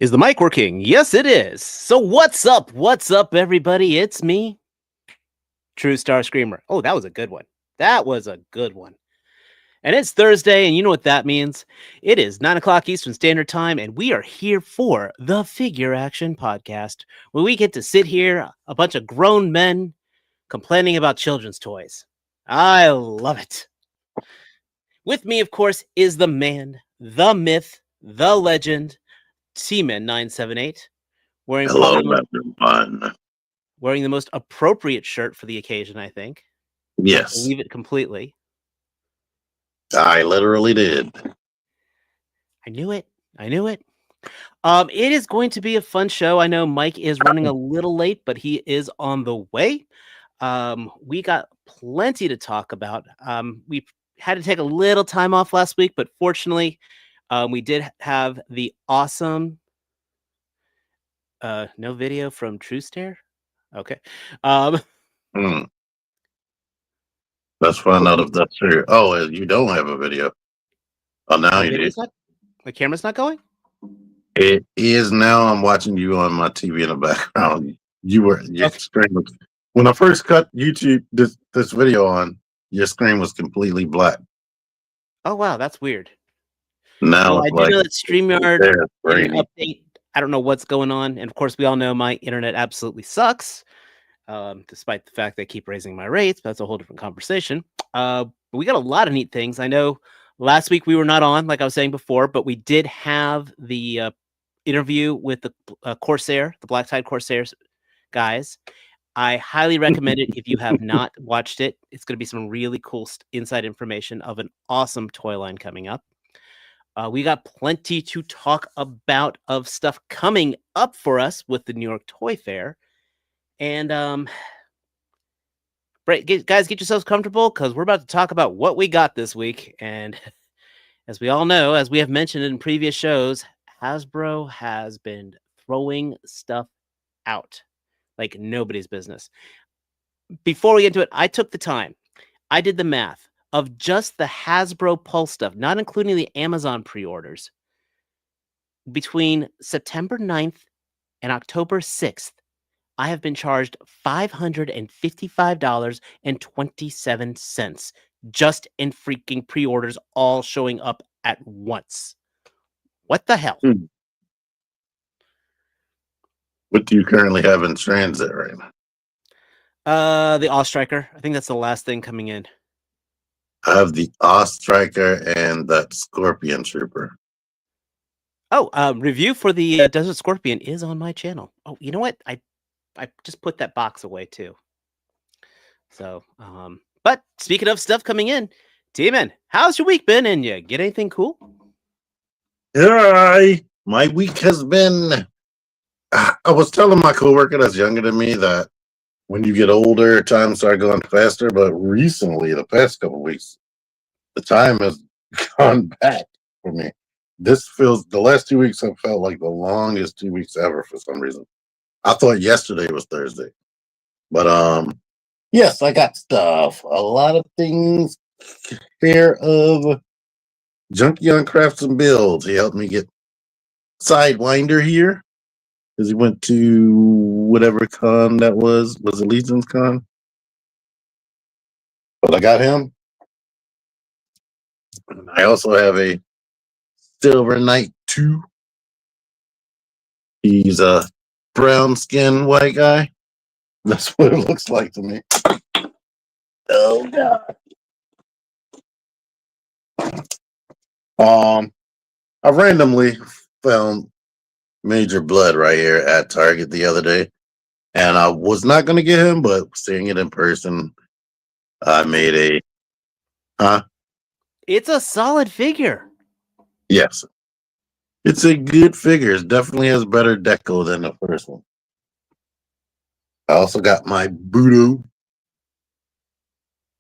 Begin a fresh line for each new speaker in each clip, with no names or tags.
Is the mic working? Yes, it is. So what's up? What's up, everybody? It's me, True Star Screamer. Oh, that was a good one. That was a good one. And it's Thursday, and you know what that means. It is 9 o'clock Eastern Standard Time, and we are here for the Figure Action Podcast, where we get to sit here, a bunch of grown men, complaining about children's toys. I love it. With me, of course, is the man, the myth, the legend, T-Man978, wearing
Hello,
probably
everyone.
wearing the most appropriate shirt for the occasion, I think.
Yes,
Believe it completely.
I literally did.
I knew it. I knew it. It is going to be a fun show. I know Mike is running a little late, but he is on the way. We got plenty to talk about. We had to take a little time off last week, but fortunately, we did have the awesome no video from True Stare. Okay.
Hmm. Let's find out if that's true. Oh, you don't have a video. Oh, now
My
you do.
video's not, my camera's not going?
It is now. I'm watching you on my TV in the background. Your
Okay.
screen was, when I first cut YouTube this video on, your screen was completely black.
Oh wow, that's weird.
Now
I
it's
do
like
know that StreamYard
there, it's
did an
grainy.
update. I don't know what's going on, and of course, we all know my internet absolutely sucks. Despite the fact they keep raising my rates, but that's a whole different conversation. But we got a lot of neat things. I know last week we were not on, like I was saying before, but we did have the interview with the Corsair, the Black Tide Corsairs guys. I highly recommend it if you have not watched it. It's going to be some really cool inside information of an awesome toy line coming up. We got plenty to talk about of stuff coming up for us with the New York Toy Fair. And guys, get yourselves comfortable because we're about to talk about what we got this week. And as we all know, as we have mentioned in previous shows, Hasbro has been throwing stuff out like nobody's business. Before we get into it, I took the time. I did the math of just the Hasbro Pulse stuff, not including the Amazon pre-orders. Between September 9th and October 6th, I have been charged $555.27 just in freaking pre-orders, all showing up at once. What the hell?
What do you currently have in transit right now?
The All-Striker. I think that's the last thing coming in.
I have the Striker and that Scorpion Trooper.
Oh, review for the Desert Scorpion is on my channel. Oh, you know what? I just put that box away too. So, but speaking of stuff coming in, T-Man, how's your week been? And you get anything cool?
Hi, my week has been. I was telling my coworker that's younger than me that when you get older, time starts going faster. But recently, the past couple of weeks, the time has gone back for me. The last 2 weeks have felt like the longest 2 weeks ever for some reason. I thought yesterday was Thursday, but yes, I got stuff. A lot of things. Care of Junkie on Crafts and Builds. He helped me get Sidewinder here because he went to whatever con that was. Was it Legion's Con? But I got him. I also have a Silver Knight 2. He's a brown skin white guy. That's what it looks like to me. Oh god. I randomly found Major Blood right here at Target the other day, and I was not going to get him, but seeing it in person, I made a
It's a solid figure.
yes. It's a good figure. It definitely has better deco than the first one. I also got my Budo.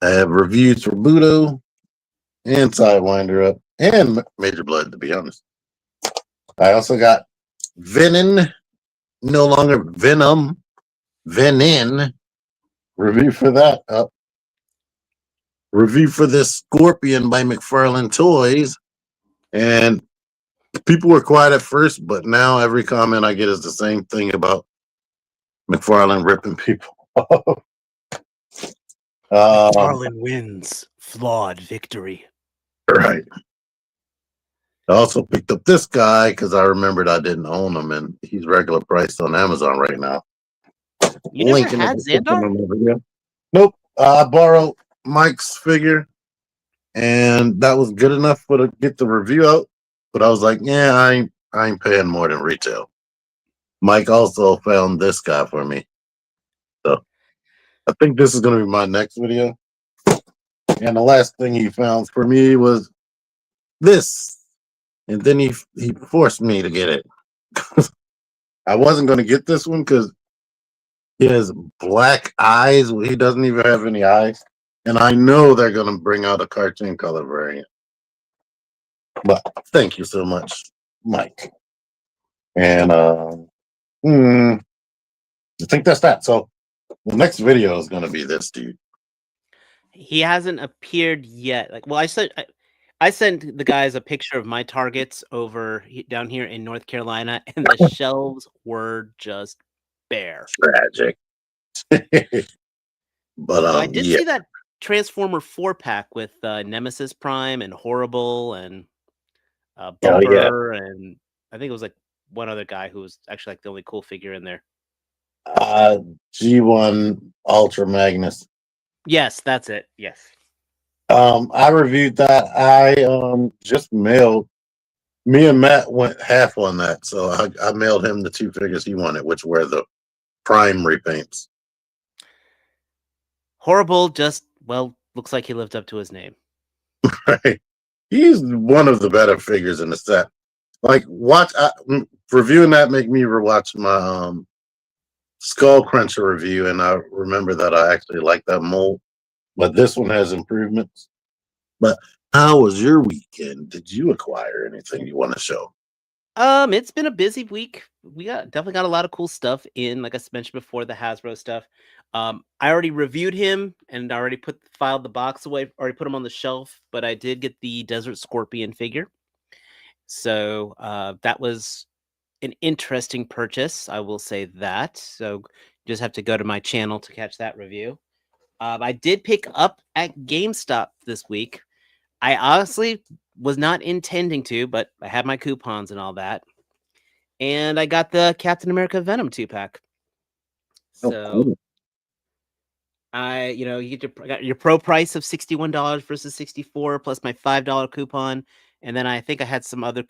I have reviews for Budo and Sidewinder up and Major Blood, to be honest. I also got Venom, no longer Venom. Venin. Review for that up. Review for this Scorpion by McFarlane Toys. And People were quiet at first, but now every comment I get is the same thing about McFarlane ripping people off.
McFarlane wins. Flawed victory.
Right. I also picked up this guy because I remembered I didn't own him, and he's regular priced on Amazon right now.
You never
Link in the
had
description
Xandar?
of the video. Nope. I borrowed Mike's figure, and that was good enough for to get the review out. But I was like, yeah, I ain't paying more than retail. Mike also found this guy for me, so I think this is going to be my next video. And the last thing he found for me was this, and then he forced me to get it. I wasn't going to get this one because he has black eyes. He doesn't even have any eyes, and I know they're going to bring out a cartoon color variant. But thank you so much, Mike. And I think that's that. So the next video is going to be this dude.
He hasn't appeared yet. Like, well, I sent the guys a picture of my targets down here in North Carolina, and the shelves were just bare.
Tragic. But
Though I did
yeah.
see that Transformer 4-pack with Nemesis Prime and Horrible and
Oh, yeah.
Bumper, and I think it was like one other guy who was actually like the only cool figure in there.
G1 Ultra Magnus.
Yes, that's it. Yes.
I reviewed that. I just mailed. Me and Matt went half on that, so I mailed him the two figures he wanted, which were the Prime repaints.
Horrible. Just looks like he lived up to his name.
Right, he's one of the better figures in the set. Like, reviewing that make me rewatch my Skull Cruncher review, and I remember that I actually like that mold. But this one has improvements. But how was your weekend? Did you acquire anything you want to show?
It's been a busy week. We definitely got a lot of cool stuff in, like I mentioned before, the Hasbro stuff. I already reviewed him and I already filed the box away, already put him on the shelf, but I did get the Desert Scorpion figure. So that was an interesting purchase, I will say that. So just have to go to my channel to catch that review. I did pick up at GameStop this week. I honestly was not intending to, but I had my coupons and all that. And I got the Captain America Venom 2-pack.
Oh,
So
cool.
you got your pro price of $61 versus 64 plus my $5 coupon. And then I think I had some other,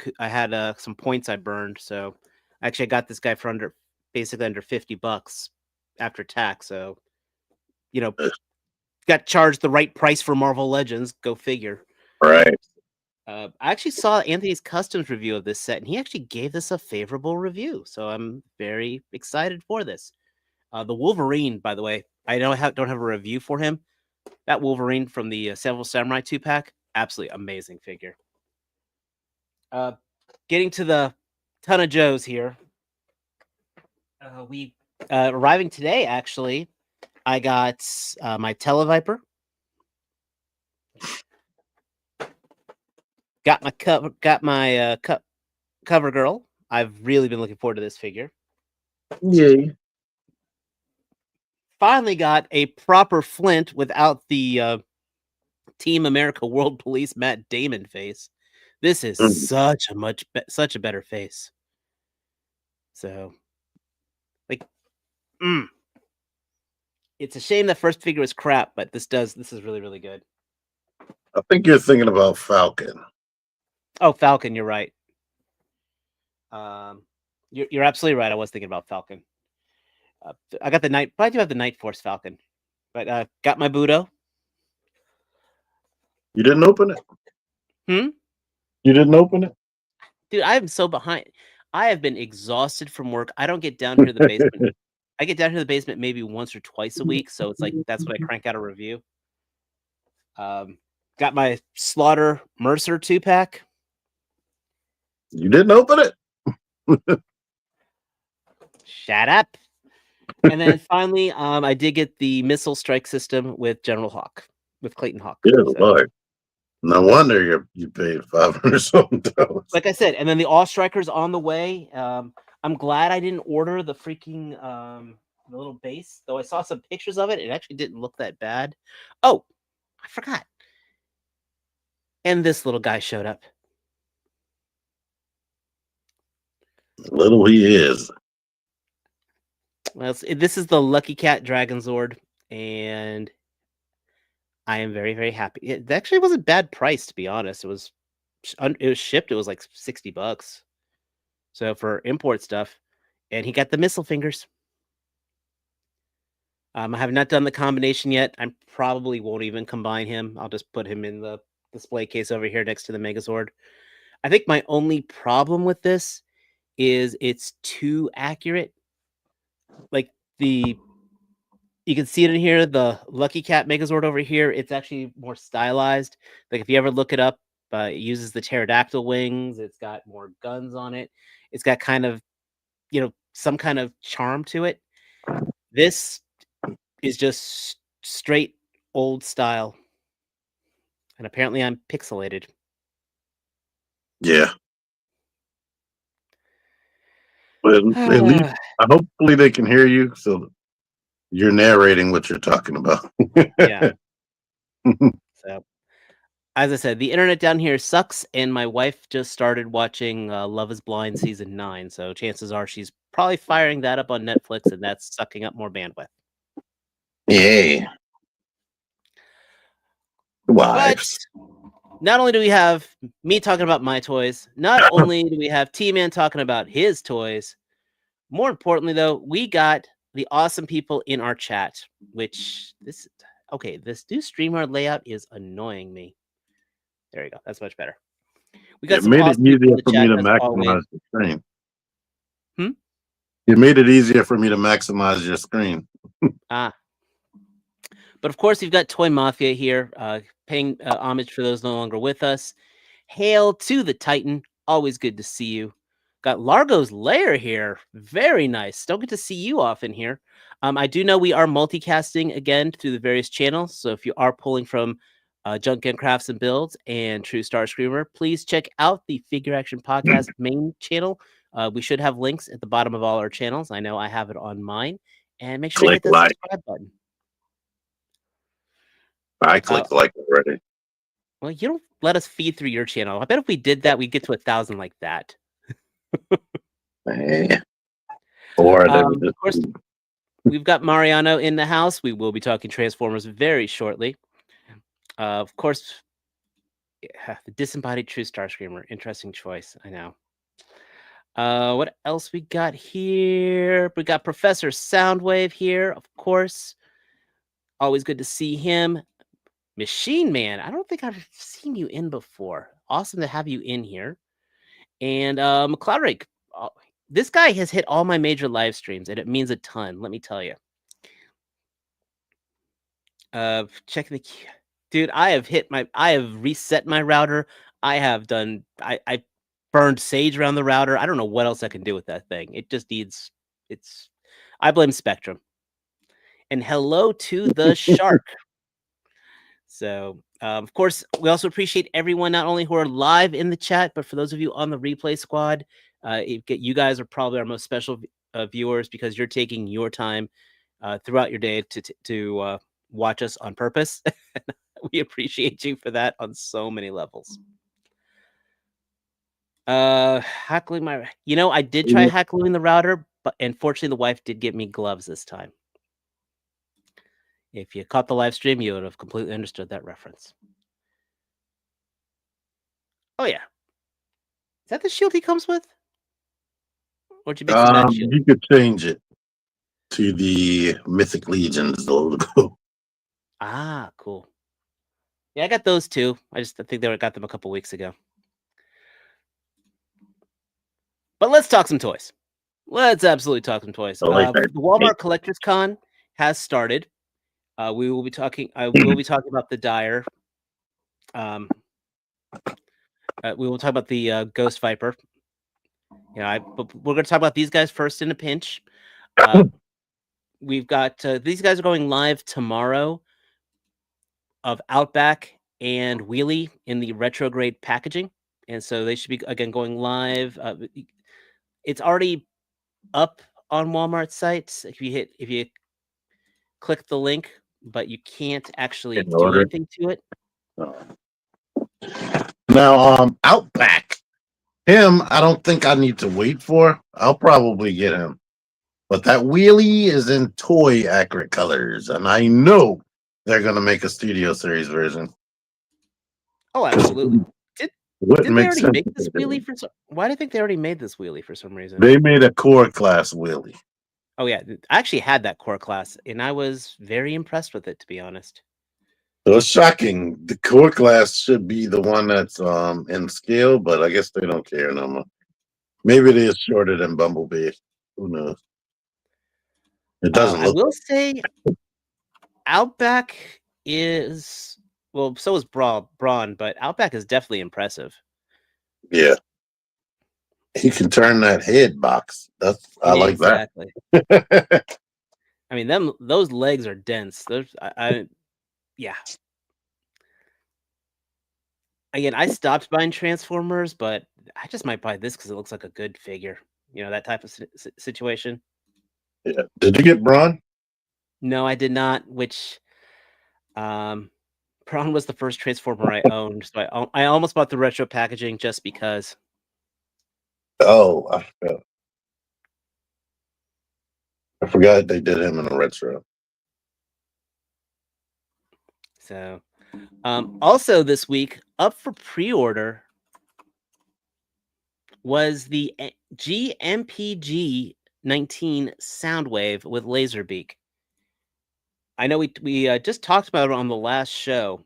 some points I burned. So actually I got this guy for basically under $50 after tax. So, got charged the right price for Marvel Legends. Go figure.
Right.
I actually saw Anthony's Customs review of this set, and he actually gave this a favorable review. So I'm very excited for this. The Wolverine, by the way, I don't have a review for him. That Wolverine from the Several Samurai 2-pack, absolutely amazing figure. Getting to the ton of Joes here. We arriving today, actually, I got my Televiper. Got my cover girl. I've really been looking forward to this figure.
Yay.
Finally got a proper Flint without the Team America World Police Matt Damon face. This is such a better face. So, like, it's a shame that first figure was crap, but this is really, really good.
I think you're thinking about Falcon.
Oh, Falcon, you're right. You're absolutely right. I was thinking about Falcon. I got the Night, but I do have the Night Force Falcon. But got my Budo.
You didn't open it?
You
didn't open it?
Dude, I am so behind. I have been exhausted from work. I don't get down here to the basement. I get down here to the basement maybe once or twice a week. So it's like, that's when I crank out a review. Got my Slaughter Mercer 2-pack.
You didn't open it?
Shut up. And then finally, I did get the missile strike system with General Hawk, with Clayton Hawk.
Good Lord. No wonder you paid $500 something.
Like I said, and then the All Strikers on the way. I'm glad I didn't order the freaking the little base, though I saw some pictures of it. It actually didn't look that bad. Oh, I forgot. And this little guy showed up.
Little he is.
Well, this is the Lucky Cat Dragon Zord, and I am very, very happy. It actually wasn't bad price, to be honest. It was shipped. It was like $60. So for import stuff, and he got the missile fingers. I have not done the combination yet. I probably won't even combine him. I'll just put him in the display case over here next to the Megazord. I think my only problem with this is it's too accurate. Like you can see it in here, the Lucky Cat Megazord over here, it's actually more stylized. Like if you ever look it up, it uses the pterodactyl wings. It's got more guns on it. It's got kind of, some kind of charm to it. This is just straight old style. And apparently I'm pixelated.
Yeah. But at least, hopefully they can hear you, so you're narrating what you're talking about.
Yeah. So, as I said, the internet down here sucks, and my wife just started watching Love is Blind season 9. So chances are she's probably firing that up on Netflix, and that's sucking up more bandwidth.
Yay. Wives.
But not only do we have me talking about my toys, not only do we have T-Man talking about his toys, more importantly, though, we got the awesome people in our chat, which this new StreamYard layout is annoying me. There you go. That's much better. We got
It
some
made
awesome
it
people in
easier
the
for
chat,
me to
as always.
maximize the screen. It made it easier for me to maximize your screen.
But of course, you've got Toy Mafia here, paying homage for those no longer with us. Hail to the Titan. Always good to see you. Got Largo's Lair here. Very nice. Don't get to see you often here. I do know we are multicasting again through the various channels. So if you are pulling from Junk and Crafts and Builds and True Star Screamer, please check out the Figure Action Podcast main channel. We should have links at the bottom of all our channels. I know I have it on mine. And make sure to hit that subscribe button.
I clicked like already.
Well, you don't let us feed through your channel. I bet if we did that, we'd get to 1,000 like that.
Or
of course, we've got Mariano in the house. We will be talking Transformers very shortly. Of course, the disembodied True Star Screamer. Interesting choice. I know. What else we got here? We got Professor Soundwave here, of course. Always good to see him. Machine Man, I don't think I've seen you in before. Awesome to have you in here. And Cloudrake, this guy has hit all my major live streams, and it means a ton, let me tell you. Checking the dude, I have reset my router. I burned sage around the router. I don't know what else I can do with that thing. It just needs I blame Spectrum. And hello to the shark. So, of course, we also appreciate everyone, not only who are live in the chat, but for those of you on the replay squad, you guys are probably our most special viewers because you're taking your time throughout your day to watch us on purpose. We appreciate you for that on so many levels. Hackling I did try hackling the router, but unfortunately the wife did get me gloves this time. If you caught the live stream, you would have completely understood that reference. Oh, yeah. Is that the shield he comes with? Or did you mix him that shield?
You could change it to the Mythic Legions logo.
Ah, cool. Yeah, I got those too. I think they got them a couple weeks ago. But let's talk some toys. Let's absolutely talk some toys. The Walmart Collectors Con has started. We will be talking. I will be talking about the Dire. We will talk about the Ghost Viper. But we're going to talk about these guys first in a pinch. We've got these guys are going live tomorrow of Outback and Wheelie in the retrograde packaging, and so they should be again going live. It's already up on Walmart's sites. If you click the link, but you can't actually
In
do
order.
anything to it.
Now, Outback. Him, I don't think I need to wait for. I'll probably get him. But that wheelie is in toy accurate colors, and I know they're gonna make a studio series version.
Oh,
'Cause
absolutely. Did
it wouldn't
didn't they
make
already
sense
make
if
this
they
wheelie
didn't.
for some? Why do you think they already made this wheelie for some reason?
They made a core class wheelie.
Oh yeah, I actually had that core class, and I was very impressed with it, to be honest.
So it's shocking. The core class should be the one that's in scale, but I guess they don't care no more. Maybe it is shorter than Bumblebee. Who knows? It doesn't
I
look
will
like
say Outback is well, so is Braun, but Outback is definitely impressive.
yeah. He can turn that head box. I like that.
Exactly. I mean, those legs are dense. Those yeah. Again, I stopped buying Transformers, but I just might buy this because it looks like a good figure. You know, that type of situation.
Yeah. Did you get Braun?
No, I did not. Which um, Braun was the first Transformer I owned, so I almost bought the retro packaging just because.
Oh, I forgot they did him in a retro.
So, also this week, up for pre-order was the GMPG 19 Soundwave with Laserbeak. I know we just talked about it on the last show,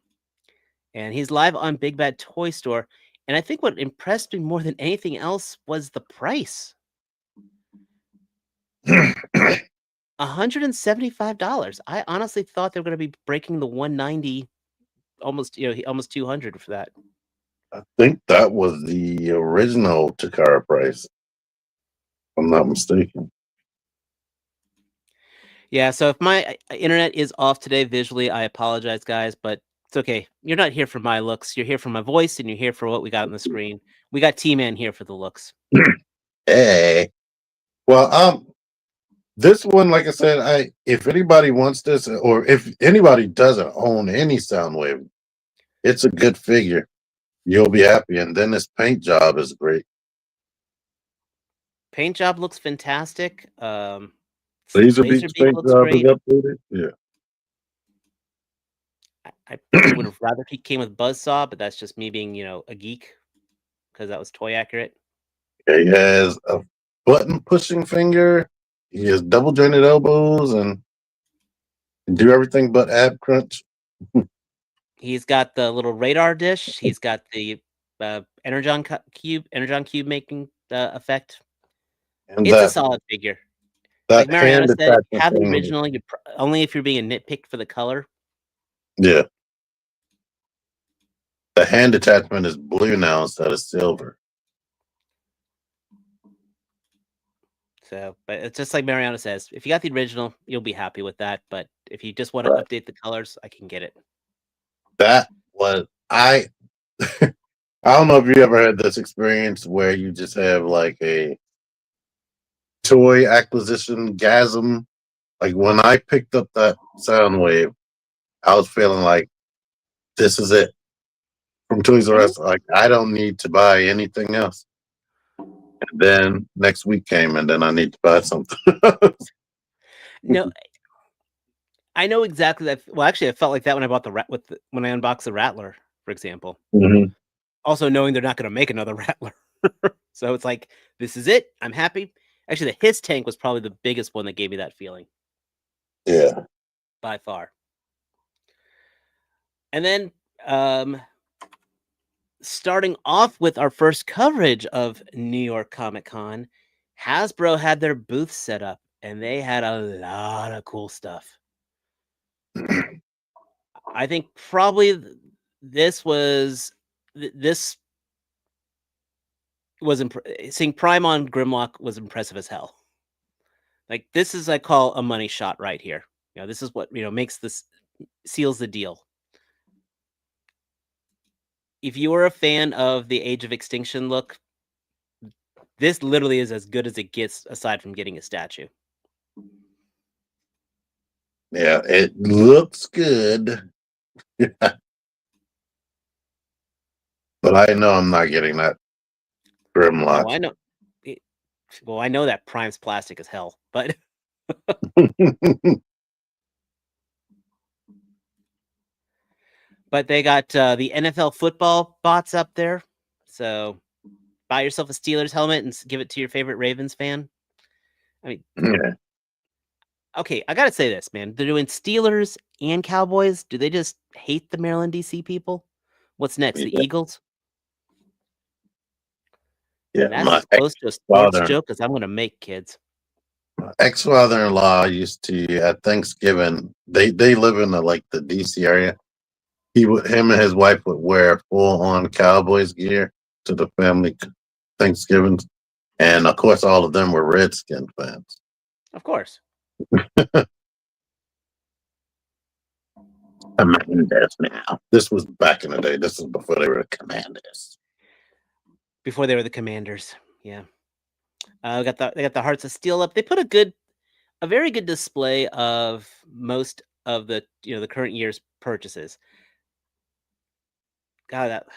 and he's live on Big Bad Toy Store. And I think what impressed me more than anything else was the price. $175. I honestly thought they were going to be breaking the 190, almost 200 for that.
I think that was the original Takara price, if I'm not mistaken.
Yeah, so if my internet is off today visually, I apologize, guys, but it's okay. You're not here for my looks. You're here for my voice, and you're here for what we got on the screen. We got T-Man here for the looks.
Hey. Well, this one, like I said, if anybody wants this, or if anybody doesn't own any Soundwave, it's a good figure. You'll be happy. And then this paint job is great.
Paint job looks fantastic.
Laserbeak's
Laserbeak
paint
looks
job is
great.
updated. Yeah.
I probably would have rather he came with Buzzsaw, but that's just me being, a geek because that was toy accurate.
He has a button pushing finger. He has double jointed elbows and can do everything but ab crunch.
He's got the little radar dish. He's got the Energon cube making effect.
And
It's a
that
solid figure. Like
that
Mariana
hand
said, if you
attachment
have the
thing.
original, you only if you're being a nitpick for the color.
Yeah. The hand attachment is blue now instead of silver.
So, but it's just like Mariana says, if you got the original, you'll be happy with that. But if you just want to
Right.
update the colors, I can get it.
That was I I don't know if you ever had this experience where you just have like a toy acquisition gasm. Like when I picked up that Soundwave, I was feeling like this is it from Toys R
Mhm.
Us. Like I don't need to buy anything else. And then next week came, and then I need to buy something.
No, I know exactly that. Well, actually, I felt like that when I bought when I unboxed the Rattler, for example.
Mhm.
Also, knowing they're not going to make another Rattler, so it's like this is it. I'm happy. Actually, the Hiss tank was probably the biggest one that gave me that feeling
Yeah.
by far. And then, starting off with our first coverage of New York Comicon, Hasbro had their booth set up, and they had a lot of cool stuff. I think probably this was this was seeing Prime on Grimlock was impressive as hell. Like this is I call a money shot right here. This is what makes this seals the deal. if you are a fan of the Age of Extinction look, this literally is as good as it gets aside from getting a statue.
Yeah, it looks good, but I know I'm not getting that
Oh,
Grimlock.
I know. It, well, I know that Prime's plastic as hell, but they got the NFL football bots up there. So buy yourself a Steelers helmet and give it to your favorite Ravens fan. I mean,
Yeah,
okay, I gotta say this, man. They're doing Steelers and Cowboys. Do they just hate the Maryland DC people? What's next? The
yeah,
Eagles?
yeah.
And that's as close to a sports
Father,
joke as I'm gonna make, kids.
my ex-father-in-law used to at Thanksgiving. They live in the DC area. Him and his wife would wear full-on Cowboys gear to the family Thanksgivings, and of course, all of them were Redskin fans.
Of course.
Commanders now. This was back in the day. This was before they were Commanders.
Before they were the Commanders. Yeah. They got the Hearts of Steel up. They put a very good display of most of the the current year's purchases. God, that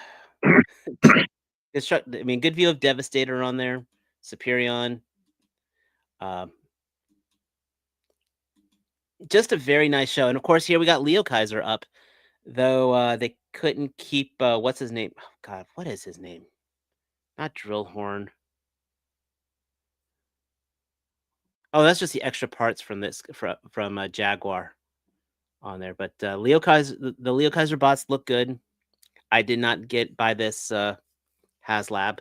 I mean, good view of Devastator on there, Superion. Um, just a very nice show, and of course, here we got Leo Kaiser up, though they couldn't keep what's his name? Oh, God, what is his name? Not Drillhorn. Oh, that's just the extra parts from this from Jaguar on there. But Leo Kaiser, the Leo Kaiser bots look good. I did not get by this HasLab.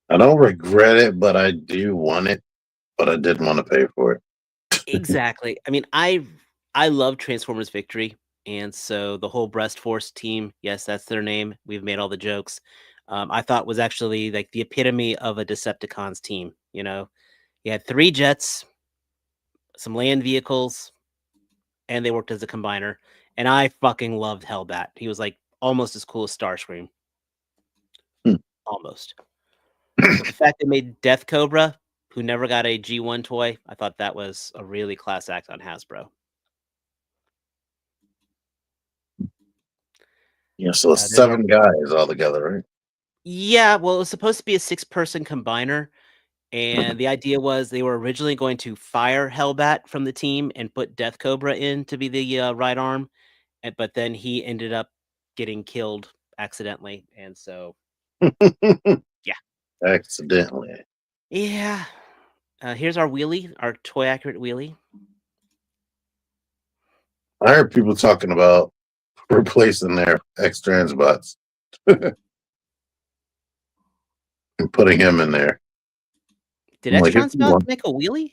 I don't regret it, but I do want it. But I didn't want to pay for it.
Exactly. I mean, I love Transformers Victory, and so the whole Breast Force team, yes, that's their name. We've made all the jokes. I thought was actually like the epitome of a Decepticons team. You had 3 jets, some land vehicles, and they worked as a combiner. And I fucking loved Hellbat. He was like almost as cool as Starscream,
Hmm.
almost. But the fact they made Death Cobra, who never got a G1 toy, I thought that was a really class act on Hasbro.
Yeah, so
There's our
7 guys all together, right?
Yeah, well, it was supposed to be a 6-person combiner, and the idea was they were originally going to fire Hellbat from the team and put Death Cobra in to be the right arm, but then he ended up getting killed accidentally, and so yeah,
Accidentally.
yeah. Here's our wheelie, our toy accurate wheelie.
I heard people talking about replacing their X transbots and putting him in there.
Did
I'm like, if
Extron
you
Spots
want,
make a wheelie?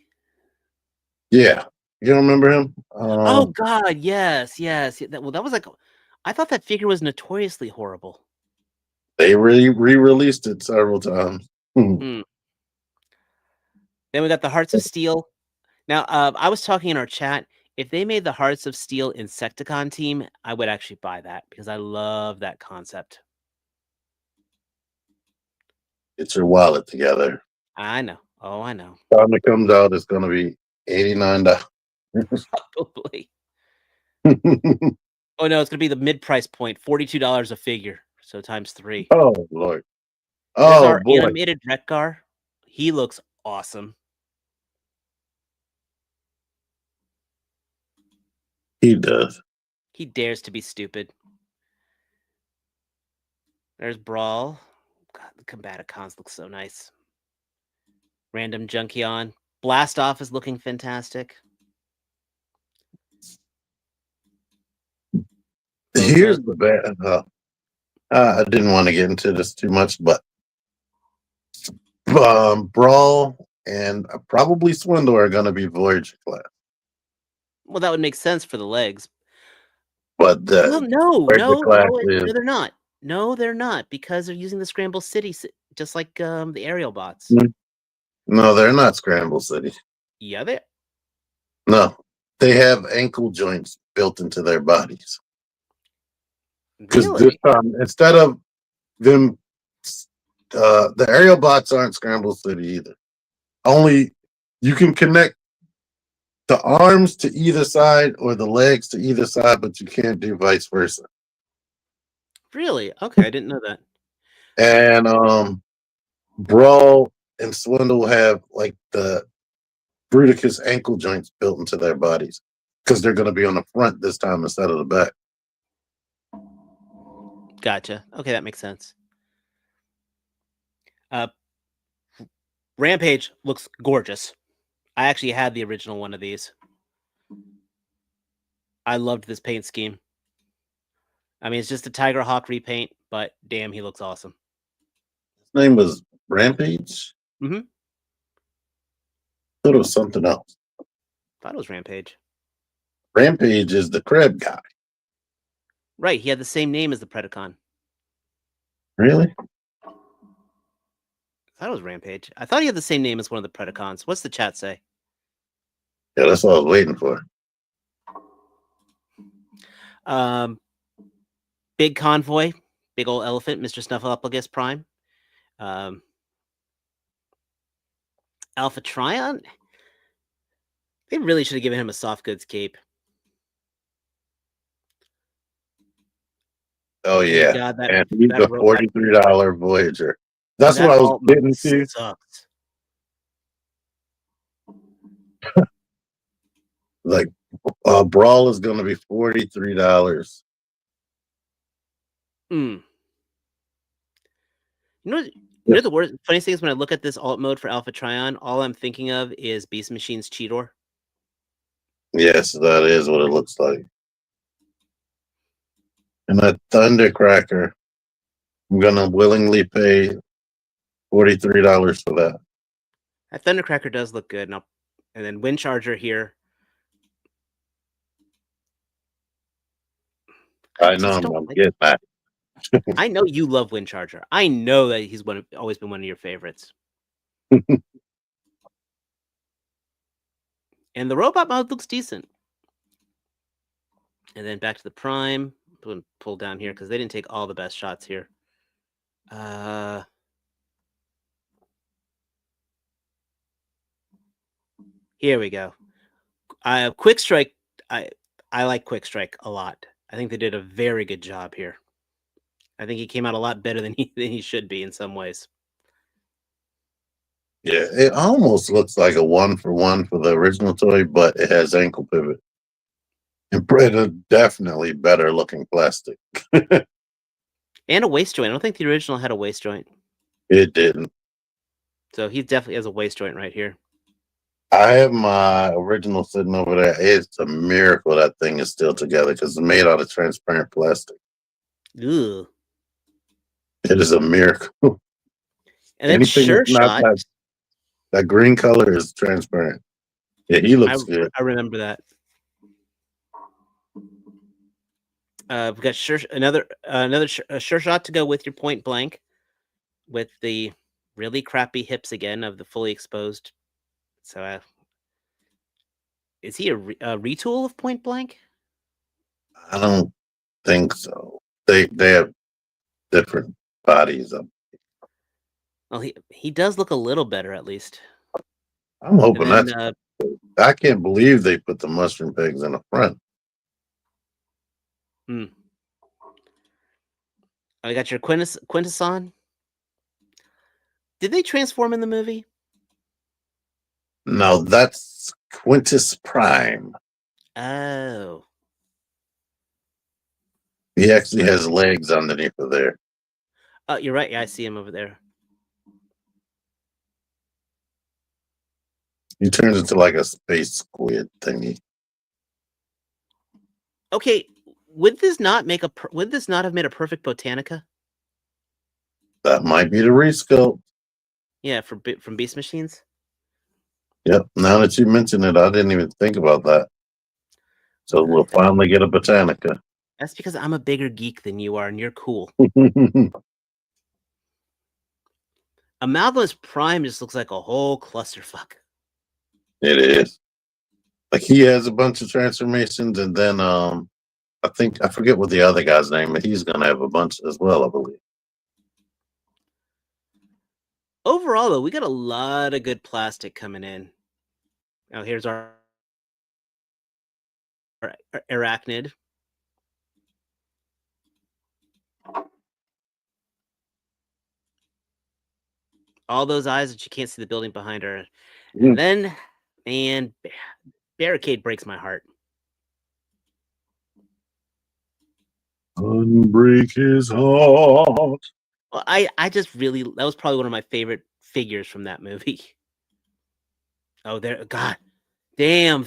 yeah, you don't remember him?
Oh God, yes, yes. Well, that was like, I thought that figure was notoriously horrible.
They re-released it several times.
Mm. Then we got the Hearts of Steel. Now, I was talking in our chat. If they made the Hearts of Steel Insecticon team, I would actually buy that because I love that concept.
Get your wallet together.
I know. Oh, I know.
Time it comes out, it's going to be $89.
Probably. Oh no, it's gonna be the mid-price point, $42 a figure. So times 3.
Oh Lord.
There's
Oh
our
boy.
animated Rekgar. He looks awesome.
He does.
He dares to be stupid. There's Brawl. God, the Combaticons look so nice. Random Junkion. Blast Off is looking fantastic.
Here's
Bozo.
the bad. I didn't want to get into this too much, but Brawl and probably Swindle are going to be Voyager class.
Well, that would make sense for the legs.
But
Well,
the
no,
Voyager
no,
class
no,
is
no, they're not. No, they're not because they're using the Scramble City, just like the aerial bots.
no, they're not Scramble City.
Yeah, they.
No, they have ankle joints built into their bodies. Because this
Really?
time, instead of them, the aerial bots aren't Scramble City either. Only you can connect the arms to either side or the legs to either side, but you can't do vice versa.
Really? Okay, I didn't know that.
And Brawl and Swindle have like the Bruticus ankle joints built into their bodies because they're going to be on the front this time instead of the back.
Gotcha. Okay, that makes sense. Uh, Rampage looks gorgeous. I actually had the original one of these. I loved this paint scheme. I mean, it's just a Tiger Hawk repaint, but damn, he looks awesome.
His name was Rampage.
Mm-hmm.
Thought it was something else.
Thought it was Rampage.
Rampage is the crab guy.
Right, he had the same name as the Predacon.
Really?
I thought it was Rampage. I thought he had the same name as one of the Predacons. What's the chat say?
Yeah, that's what I was waiting for.
Big convoy, big old elephant, Mr. Snuffleupagus Prime. Alpha Trion. They really should have given him a soft goods cape.
Oh yeah,
God,
and he's a $43 Voyager. That's what I was getting to.
Sucks.
Like, Brawl is going to be $43.
You know the worst funniest thing is when I look at this alt mode for Alpha Trion, all I'm thinking of is Beast Machine's Cheetor.
Yes, that is what it looks like. And that Thundercracker, I'm gonna willingly pay $43 for that.
That Thundercracker does look good. And then Wind Charger here.
I know I'm getting that.
I know you love Wind Charger. I know that he's always been one of your favorites. And the robot mode looks decent. And then back to the Prime. I'm going to pull down here because they didn't take all the best shots here. Here we go. Quick Strike. I like Quick Strike a lot. I think they did a very good job here. I think he came out a lot better than he should be in some ways.
Yeah, it almost looks like a 1-for-1 for the original toy, but it has ankle pivot. And definitely better looking plastic.
And a waist joint. I don't think the original had a waist joint.
It didn't.
So he definitely has a waist joint right here.
I have my original sitting over there. It's a miracle that thing is still together because it's made out of transparent plastic.
Ugh.
It is a miracle.
And then Sure Shot.
That green color is transparent. Yeah, he looks good.
I remember that. We've got another Sure Shot to go with your Point Blank, with the really crappy hips again of the fully exposed. So, is he a retool of Point Blank?
I don't think so. They have different bodies.
Well, he does look a little better at least.
I'm hoping that's. I can't believe they put the mushroom pegs in the front.
I got your Quintesson. Did they transform in the movie?
No, that's Quintus Prime.
Oh.
He actually has legs underneath of there.
Oh, you're right. Yeah, I see him over there.
He turns into like a space squid thingy.
Okay, would this not have made a perfect Botanica?
That might be the resculpt.
Yeah, from Beast Machines.
Yep. Now that you mention it, I didn't even think about that. So we'll finally get a Botanica.
That's because I'm a bigger geek than you are, and you're cool. Amalgamous Prime just looks like a whole clusterfuck.
It is. Like he has a bunch of transformations, and then I forget what the other guy's name, but he's gonna have a bunch as well, I believe.
Overall, though, we got a lot of good plastic coming in. Now, here's our arachnid. All those eyes that you can't see the building behind her. And then, man, Barricade breaks my heart.
Unbreak his heart.
Well, I just really, that was probably one of my favorite figures from that movie. Oh, there, God, damn,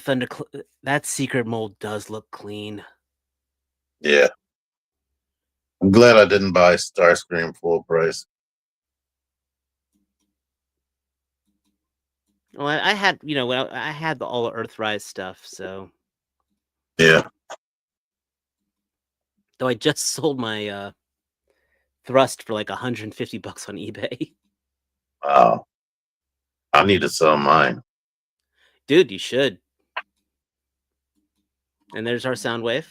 that secret mold does look clean.
Yeah. I'm glad I didn't buy Starscream full price.
Well, I had, I had all the Earthrise stuff, so.
Yeah.
Though I just sold my Thrust for like $150 on eBay.
Wow. I need to sell mine.
Dude, you should. And there's our Soundwave.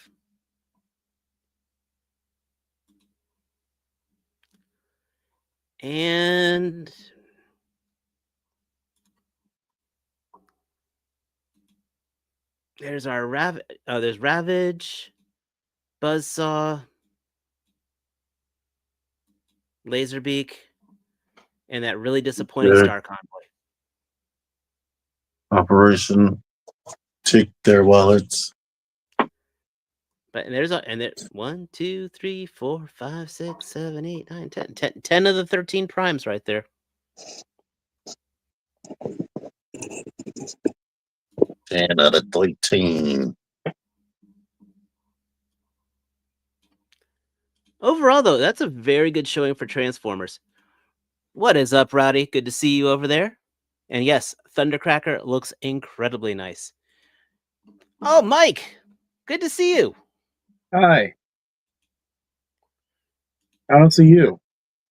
And there's our there's Ravage, Buzzsaw, Laserbeak, and that really disappointing Star Convoy.
Operation Take Their Wallets.
But there's 1, 2, 3, 4, 5, 6, 7, 8, 9, 10. 10 of the 13 primes right there.
10 out of 13.
Overall, though, that's a very good showing for Transformers. What is up, Rowdy? Good to see you over there. And yes, Thundercracker looks incredibly nice. Oh, Mike! Good to see you.
Hi. I don't see you.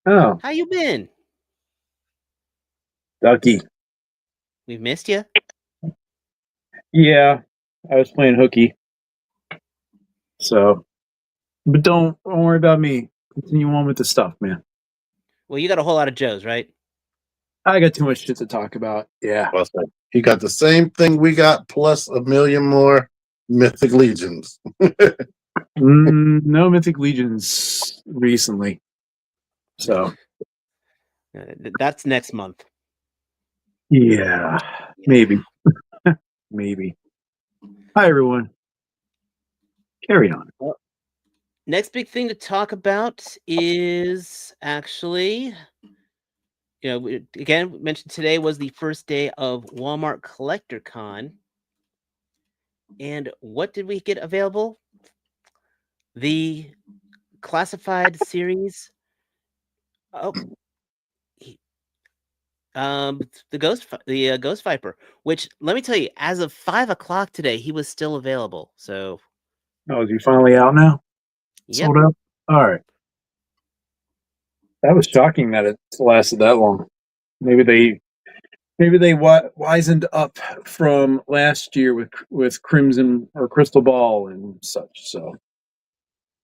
Oh,
How you been?
Ducky.
We've missed you.
Yeah, I was playing hooky. So, but don't worry about me. Continue on with the stuff, man.
Well, you got a whole lot of Joes, right?
I got too much shit to talk about. Yeah.
He got the same thing we got, plus a million more Mythic Legions.
No Mythic Legions recently. So,
That's next month.
yeah. Maybe. Maybe. Hi, everyone. Carry on.
Well, next big thing to talk about is actually, again, we mentioned today was the first day of Walmart Collector Con. And what did we get available? The classified series. Oh, the Ghost Viper, which let me tell you, as of 5 o'clock today, he was still available. So,
Oh, is he finally out now?
yep.
Sold out? All right. That was shocking that it lasted that long. Maybe they wizened up from last year with Crimson or Crystal Ball and such. So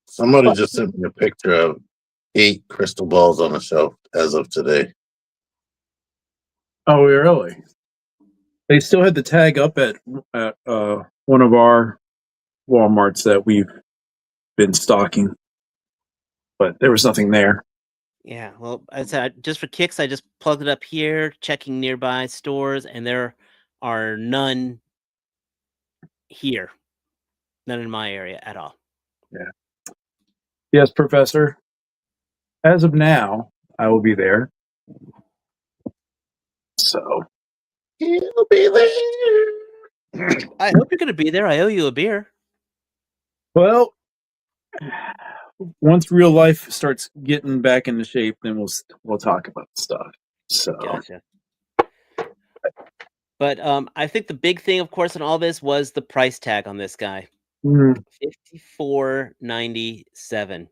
Somebody just sent me a picture of 8 crystal balls on the shelf as of today.
oh, really? They still had the tag up at one of our Walmarts that we've been stocking, but there was nothing there.
Yeah, well, I said just for kicks, I just plugged it up here, checking nearby stores, and there are none here, none in my area at all.
Yeah. Yes, Professor. As of now, I will be there. So
He'll be there.
I hope you're going to be there. I owe you a beer.
well, once real life starts getting back into shape, then we'll talk about stuff. So
Gotcha. But I think the big thing, of course, in all this was the price tag on this guy. $54.97.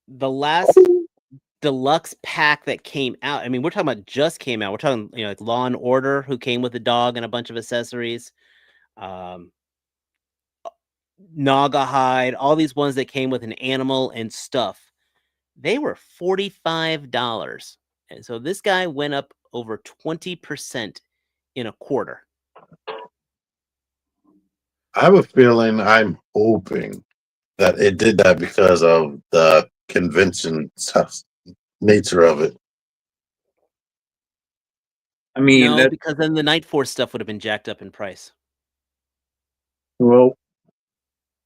The last deluxe pack that came out. I mean, we're talking about just came out. We're talking, like Law and Order, who came with a dog and a bunch of accessories. Naugahyde, all these ones that came with an animal and stuff, they were $45. And so this guy went up over 20% in a quarter.
I have a feeling, I'm hoping that it did that because of the convention nature of it.
I mean,
No, because then the Night Force stuff would have been jacked up in price.
well,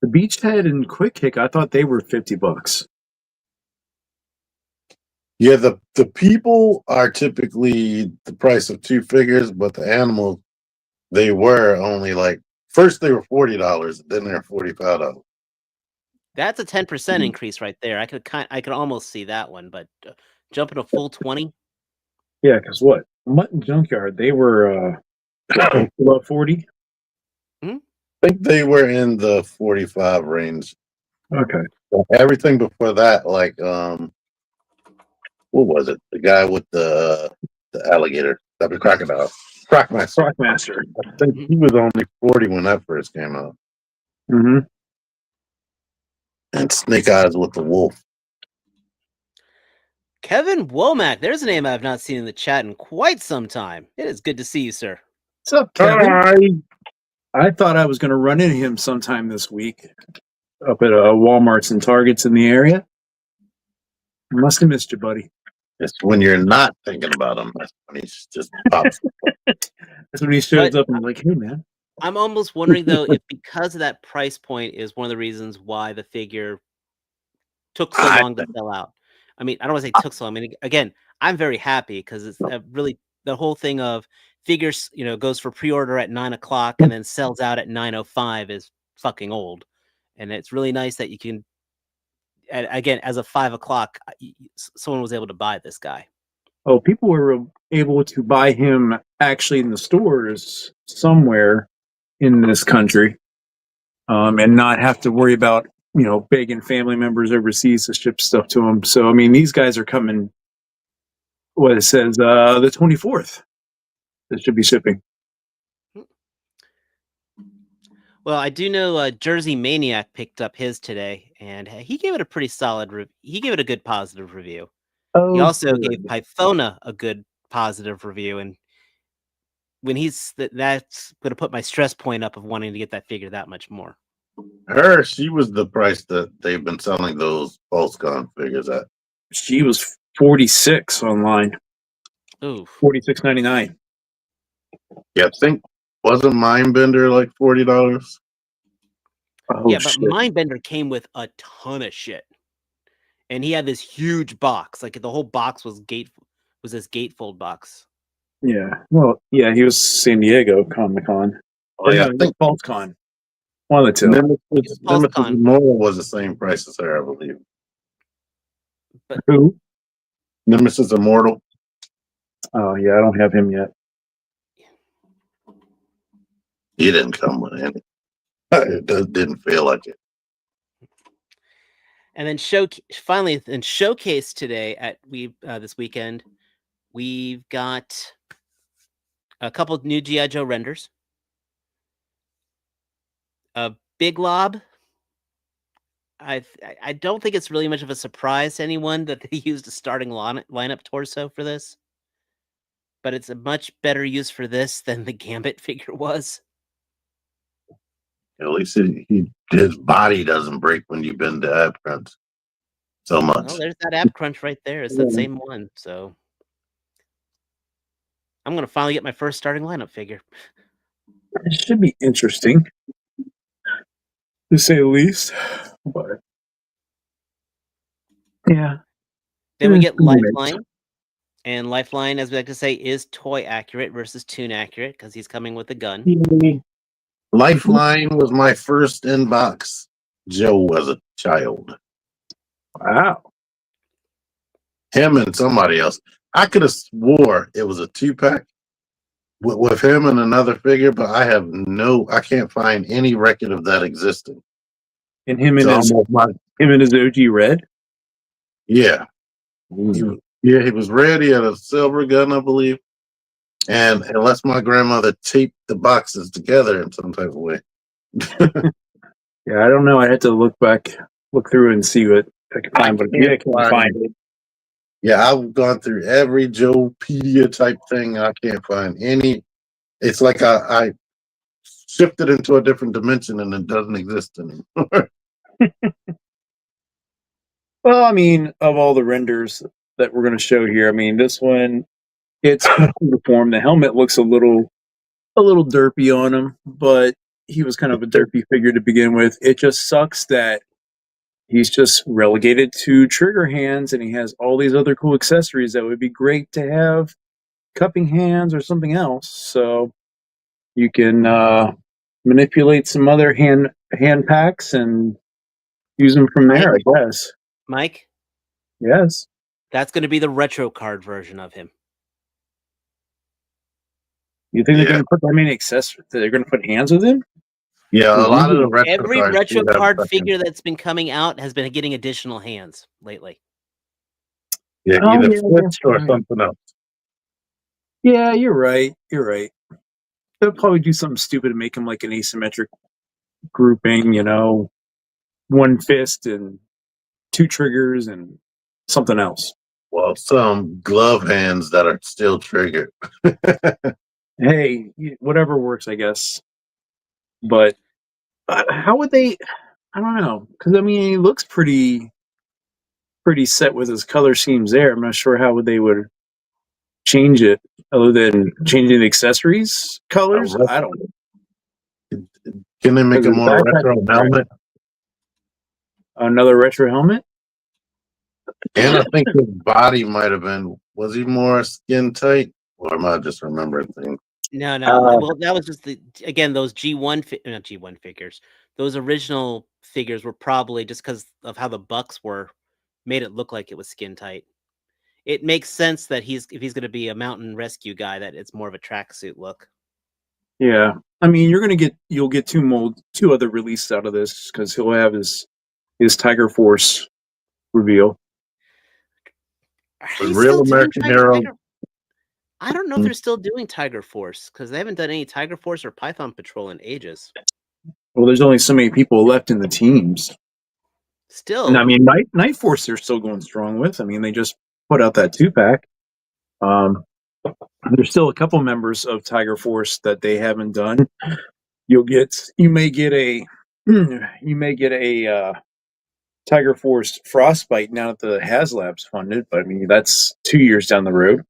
the Beachhead and Quick Kick, I thought they were $50.
Yeah, the people are typically the price of two figures, but the animals, they were only like, first they were $40, then they're $45.
That's a 10% increase right there. I could almost see that one, but jumping a full 20.
Yeah, because what? Mutton Junkyard, they were about 40.
I think they were in the 45 range.
Okay.
Everything before that, like what was it? The guy with the alligator, the crocodile, Crockmaster.
Crockmaster.
I think he was only 40 when that first came out.
Mm-hmm.
And Snake Eyes with the wolf.
Kevin Womack, there's a name I've not seen in the chat in quite some time. It is good to see you, sir.
What's up, Kevin?
Hi.
I thought I was going to run into him sometime this week up at Walmarts and Targets in the area. I must have missed you, buddy.
It's when you're not thinking about him. That's when he just pops.
That's when he shows up and I'm like, hey, man.
I'm almost wondering, though, if because of that price point is one of the reasons why the figure took so long to sell out. I mean, I don't want to say took so long. I mean, again, I'm very happy because it's really the whole thing of figures, goes for pre-order at 9:00 and then sells out at 9:05 is fucking old. And it's really nice that you can, again, as of 5:00, someone was able to buy this guy.
Oh, people were able to buy him actually in the stores somewhere in this country, and not have to worry about begging family members overseas to ship stuff to them. So I mean, these guys are coming. What it says, the 24th. That should be shipping.
Well, I do know Jersey Maniac picked up his today, and he gave it a pretty solid. He gave it a good positive review.
Oh,
he also
good.
gave Pythona a good positive review, and when that's going to put my stress point up of wanting to get that figure that much more.
She was the price that they've been selling those Pulsecon figures at.
She was $46 online.
Ooh,
$46.99.
Yeah, I think wasn't Mindbender like $40?
Oh,
yeah, but
shit.
Mindbender came with a ton of shit, and he had this huge box. Like the whole box was this gatefold box.
Yeah, well, yeah, he was San Diego Comicon.
Oh yeah, I think
PulseCon. One of the two.
Nemesis Immortal was the same price as her, I believe.
But
who?
Nemesis Immortal.
Oh yeah, I don't have him yet.
He didn't come with any. It didn't feel like it.
And then finally in Showcase today at this weekend, we've got a couple of new G.I. Joe renders. A Big Lob. I don't think it's really much of a surprise to anyone that they used a starting lineup torso for this, but it's a much better use for this than the Gambit figure was.
At least his body doesn't break when you bend the ab crunch so much.
Well, there's that ab crunch right there. It's that same one. So I'm going to finally get my first starting lineup figure.
It should be interesting, to say the least. But yeah.
Then we get Lifeline. And Lifeline, as we like to say, is toy accurate versus toon accurate because he's coming with a gun.
Lifeline was my first inbox Joe as a child.
Wow.
Him and somebody else. I could have swore it was a 2-pack with him and another figure, but I can't find any record of that existing.
And him and his OG Red?
Yeah. He was red. He had a silver gun, I believe. And unless my grandmother taped the boxes together in some type of way.
Yeah, I don't know. I had to look through and see what I can find, but yeah, I can't find it.
Yeah, I've gone through every Joepedia type thing. I can't find any. It's like I shifted into a different dimension and it doesn't exist anymore.
Well, I mean, of all the renders that we're going to show here, I mean, this one, it's uniform. The helmet looks a little derpy on him, but he was kind of a derpy figure to begin with. It just sucks that he's just relegated to trigger hands, and he has all these other cool accessories that would be great to have cupping hands or something else. So you can manipulate some other hand packs and use them from there, I guess.
Mike?
Yes.
That's going to be the retro card version of him.
You think they're going to put that many accessories? They're going to put hands with him?
Yeah, a lot of the retro
Every
cards
retro
do have
card
fucking-
figure that's been coming out has been getting additional hands lately.
Yeah, either switched or something else.
Yeah, you're right. You're right. They'll probably do something stupid to make him like an asymmetric grouping, you know, one fist and two triggers and something else.
Well, some glove hands that are still triggered.
Hey, whatever works, I guess. But how would they? I don't know, because I mean, he looks pretty set with his color schemes there. I'm not sure how they would change it other than changing the accessories colors. I don't know.
Can they make a more retro helmet?
Another retro helmet?
And I think his body might have been. Was he more skin tight, or am I just remembering things?
No. Well, that was just those not G1 figures. Those original figures were probably just because of how the bucks were, made it look like it was skin tight. It makes sense that if he's going to be a mountain rescue guy, that it's more of a tracksuit look.
Yeah, I mean, you'll get two other releases out of this because he'll have his Tiger Force reveal.
The Real American Hero.
I don't know if they're still doing Tiger Force because they haven't done any Tiger Force or Python Patrol in ages.
Well, there's only so many people left in the teams.
Still,
and I mean, Night Force they're still going strong with. I mean, they just put out that 2-pack. There's still a couple members of Tiger Force that they haven't done. You may get a Tiger Force Frostbite now that the HasLab's funded, but I mean that's 2 years down the road.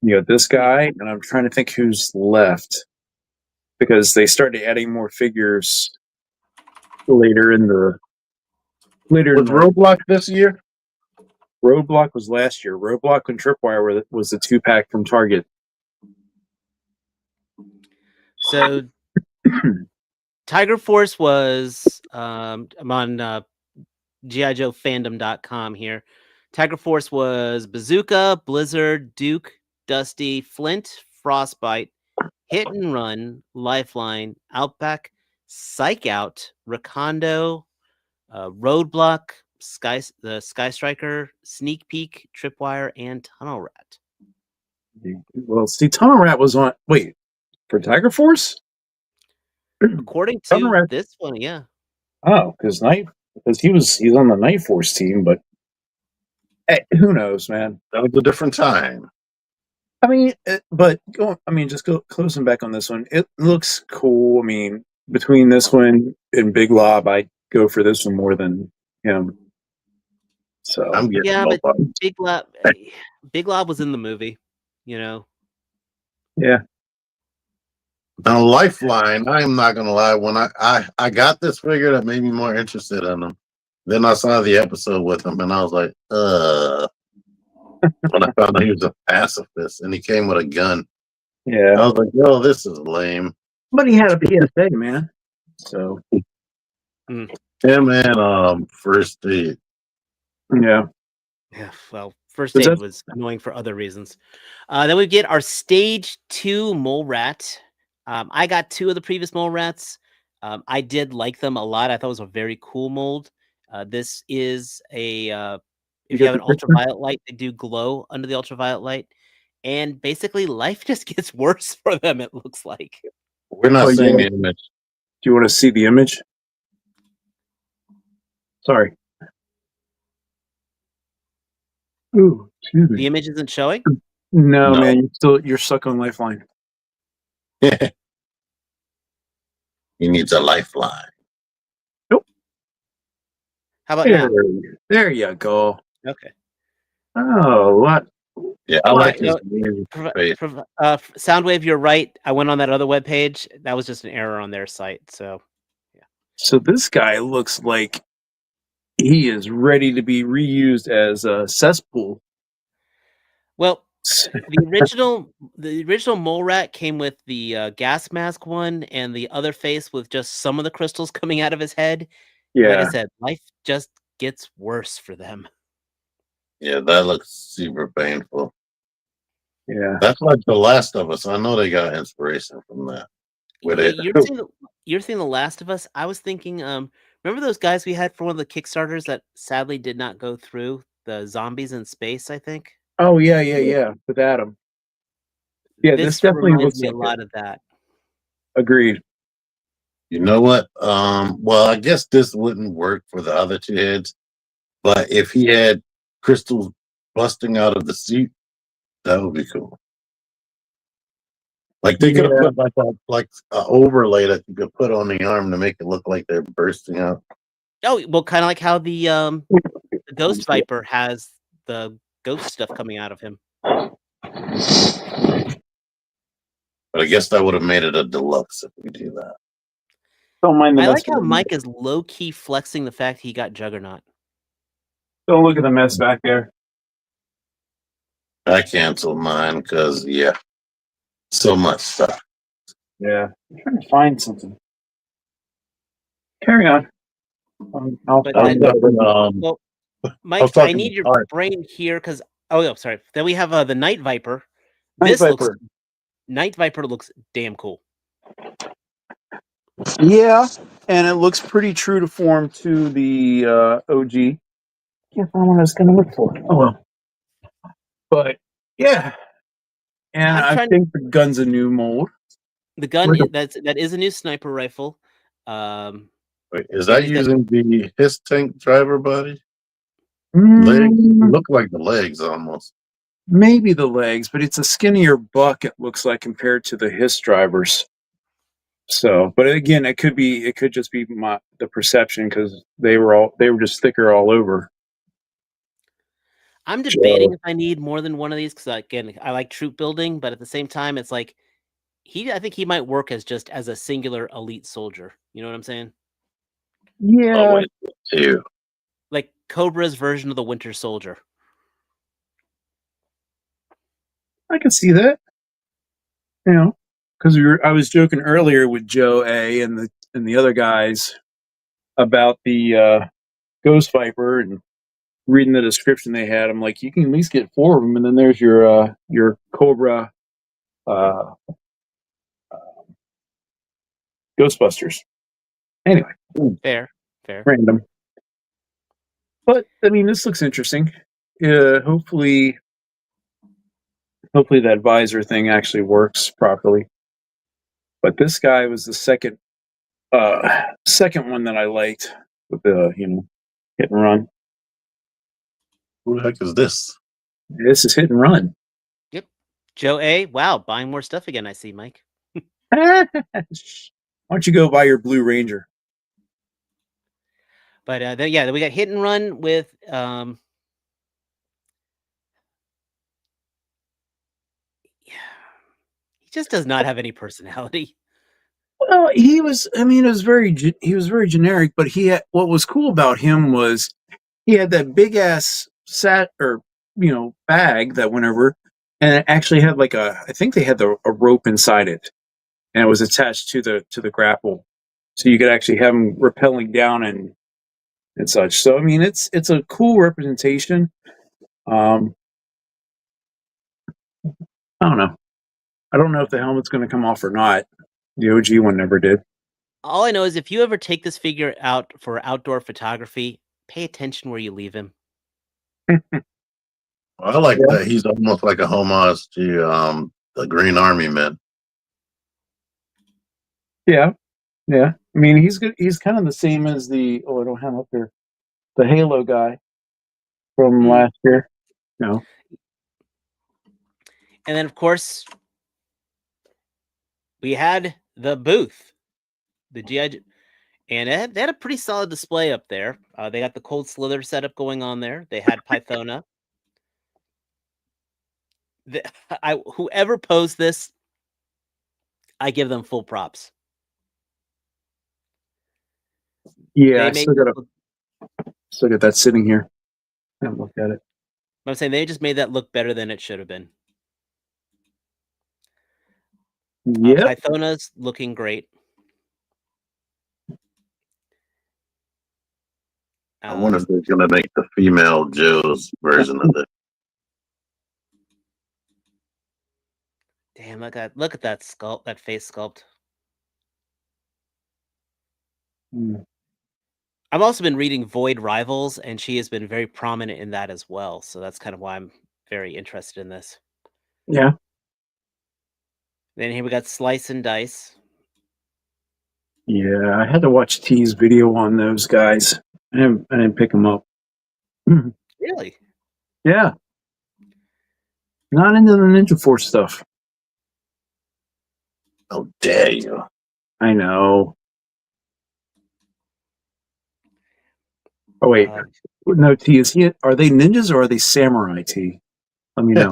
You got this guy, and I'm trying to think who's left because they started adding more figures later in the.
Was Roadblock this year?
Roadblock was last year. Roadblock and Tripwire was the 2-pack from Target.
So Tiger Force was I'm on GI Joe fandom.com here. Tiger Force was Bazooka, Blizzard, Duke, Dusty, Flint, Frostbite, Hit and Run, Lifeline, Outback, Psych Out, Recondo, Roadblock, the Sky Striker, Sneak Peek, Tripwire, and Tunnel Rat.
Well, see, Tunnel Rat was on. Wait, for Tiger Force?
According to this one, yeah.
Oh, because he's on the Night Force team, but hey, who knows, man?
That was a different time.
I mean, closing back on this one, it looks cool. I mean, between this one and Big Lob, I go for this one more than him. So
I'm getting
but Big Lob was in the movie, you know.
Yeah.
Now, Lifeline, I'm not gonna lie. When I got this figure, that made me more interested in him. Then I saw the episode with him, and I was like, when I found out he was a pacifist and he came with a gun.
Yeah.
I was like, yo, this is lame.
But he had a PSA, man. So
him and First Aid.
Yeah.
Yeah, well, First Aid was annoying for other reasons. Then we get our Stage 2 Mole Rat. I got 2 of the previous Mole Rats. I did like them a lot. I thought it was a very cool mold. This is a if you have an ultraviolet light, they do glow under the ultraviolet light. And basically life just gets worse for them, it looks like.
We're not seeing the image.
Do you want to see the image? Sorry. Ooh, excuse
The
me.
image isn't showing.
No,
No.
man, you're stuck on Lifeline.
He needs a lifeline.
Nope.
How about now?
There you go.
Okay.
Oh, what?
Yeah, I
All
like
right,
his
no,
face.
Soundwave, you're right. I went on that other web page. That was just an error on their site. So
So this guy looks like he is ready to be reused as a cesspool.
well, the original mole rat came with the gas mask one and the other face with just some of the crystals coming out of his head. And like I
Yeah,
said, life just gets worse for them.
Yeah, that looks super painful.
yeah.
That's like The Last of Us. I know they got inspiration from that. With it.
You're seeing The Last of Us. I was thinking, remember those guys we had for one of the Kickstarters that sadly did not go through? The zombies in space, I think.
Oh, yeah. With Adam. Yeah, this
This
definitely
reminds
looks
me a
like it.
lot of that.
Agreed.
You know what? Well, I guess this wouldn't work for the other two heads, but if he had crystals busting out of the suit, that would be cool. Like they could have
Yeah.
put like a overlay that you could put on the arm to make it look like they're bursting out.
Oh, well, kind of like how the Ghost Viper has the ghost stuff coming out of him.
But I guess that would have made it a deluxe if we do that.
Don't mind the
I
mess.
like how Mike is low key flexing the fact he got Juggernaut.
Don't look at the mess back there.
I canceled mine because so much stuff.
Yeah, I'm trying to find something. Carry on.
But
I was talking,
well,
I
Mike,
was
I
talking
need
to
your
Art.
brain here because sorry. Then we have the Night Viper.
Night Viper.
Night Viper looks damn cool.
Yeah, and it looks pretty true to form to the OG. Can't find what I was going to look for. Oh well. But yeah, and
I'm
I
trying.
think the gun's a new mold.
The gun
Like
that is a new sniper rifle.
Wait, is
and
that
he's got
using the his tank driver body? Legs
Mm,
look like the legs almost.
maybe the legs, but it's a skinnier buck. It looks like compared to the Hiss drivers. So, but again, it could just be the perception because they were just thicker all over.
I'm debating if I need more than one of these because again, I like troop building, but at the same time, it's like I think he might work as just as a singular elite soldier. You know what I'm saying?
Yeah,
Wait, too.
Like Cobra's version of the Winter Soldier.
I can see that. You know, because I was joking earlier with Joe A and the other guys about the Ghost Viper and reading the description they had. I'm like, you can at least get 4 of them, and then there's your Cobra uh, Ghostbusters. Anyway,
Fair.
random. But I mean, this looks interesting. Hopefully that visor thing actually works properly. But this guy was the second one that I liked with the hit and run.
Who the heck is this?
This is hit and run.
Yep. Joe A. Wow, buying more stuff again. I see, Mike.
Why don't you go buy your Blue Ranger?
But then we got hit and run with he just does not have any personality.
Well, he was. I mean, he was very generic. But what was cool about him was he had that big ass bag that went over, and it actually had I think they had a rope inside it, and it was attached to the grapple, so you could actually have him rappelling down and such. So I mean, it's a cool representation. I don't know. I don't know if the helmet's going to come off or not. The OG one never did.
All I know is if you ever take this figure out for outdoor photography, pay attention where you leave him.
I like that he's almost like a homage to the Green Army men.
Yeah, Yeah, I mean he's good. He's kind of the same as I don't have up there the Halo guy from last year. No.
And then, of course, we had the booth, the GI, and they had a pretty solid display up there. They got the Cold Slither setup going on there. They had Pythona. Whoever posed this, I give them full props.
Yeah,
They
I
made
still got that sitting here. I haven't looked at it.
I'm saying they just made that look better than it should have been.
Yeah,
Pythona's looking great.
I wonder if they're going to make the female Joe's version of it.
Damn, look at that sculpt, that face sculpt. I've also been reading Void Rivals, and she has been very prominent in that as well. So that's kind of why I'm very interested in this.
Yeah.
Then here we got Slice and Dice.
Yeah, I had to watch T's video on those guys. I didn't pick them up.
Really?
Yeah. Not into the Ninja Force stuff.
How dare you?
I know. Oh wait, no, T, are they ninjas or are they samurai, T? Let me know.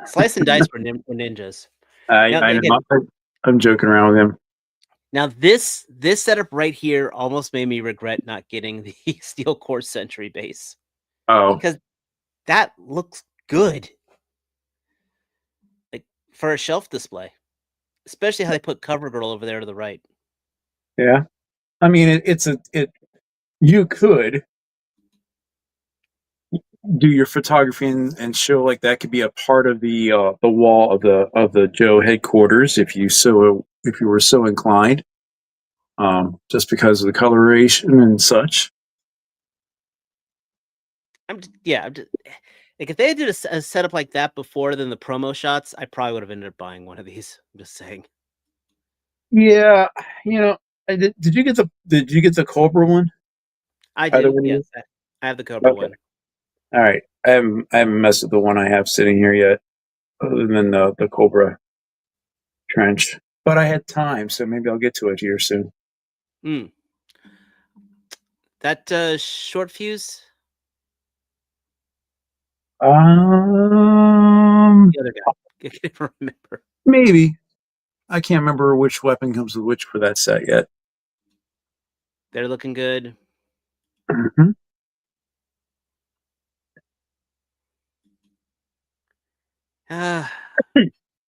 Slice and Dice were ninjas.
I'm joking around with him.
Now this setup right here almost made me regret not getting the Steel Core Sentry base.
Oh,
because that looks good, like for a shelf display, especially how they put CoverGirl over there to the right.
Yeah, I mean you could do your photography and show like that could be a part of the wall of the Joe headquarters if you were so inclined, just because of the coloration and such.
I'm just, like if they did a setup like that before than the promo shots, I probably would have ended up buying one of these. I'm just saying.
Yeah, did you get the Cobra one?
I do. Yes, I have the Cobra one.
All right, I haven't messed with the one I have sitting here yet, other than the Cobra trench. But I had time, so maybe I'll get to it here soon.
That short fuse.
The
other guy. I can't remember.
Maybe. I can't remember which weapon comes with which for that set yet.
They're looking good.
Mm-hmm.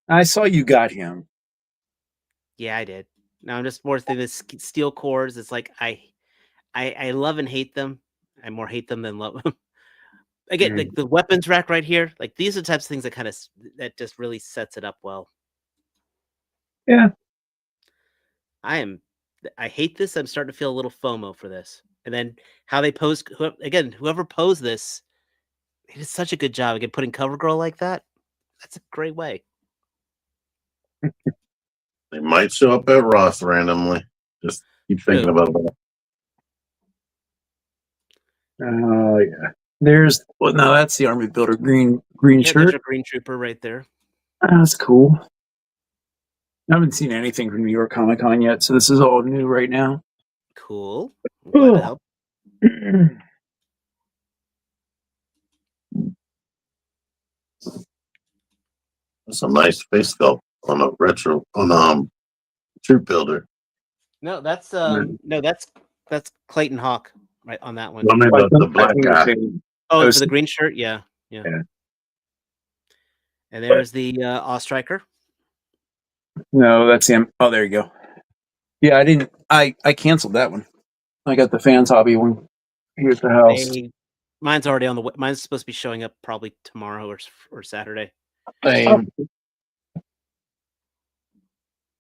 I saw you got him.
Yeah, I did. Now I'm just more thinking this steel cores. It's like I love and hate them. I more hate them than love them. Again, like the weapons rack right here, like these are the types of things that just really sets it up well.
Yeah.
I hate this. I'm starting to feel a little FOMO for this. And then how they pose, whoever posed this, they did such a good job. Again, putting CoverGirl like that, that's a great way.
They might show up at Ross randomly. Just keep thinking about that.
Oh yeah. No, that's the Army Builder green shirt.
There's a green trooper right there.
That's cool. I haven't seen anything from New York Comicon yet, so this is all new right now.
Cool. I'm glad to help.
That's a nice face sculpt on a retro troop builder.
No, that's that's Clayton Hawk right on that one.
I mean, the black guy.
Oh, for the green shirt, yeah. And there's the Ostriker.
No, that's him. Oh, there you go. Yeah, I didn't. I canceled that one. I got the Fans Hobby one here at the house.
Mine's already on the way. Mine's supposed to be showing up probably tomorrow or Saturday.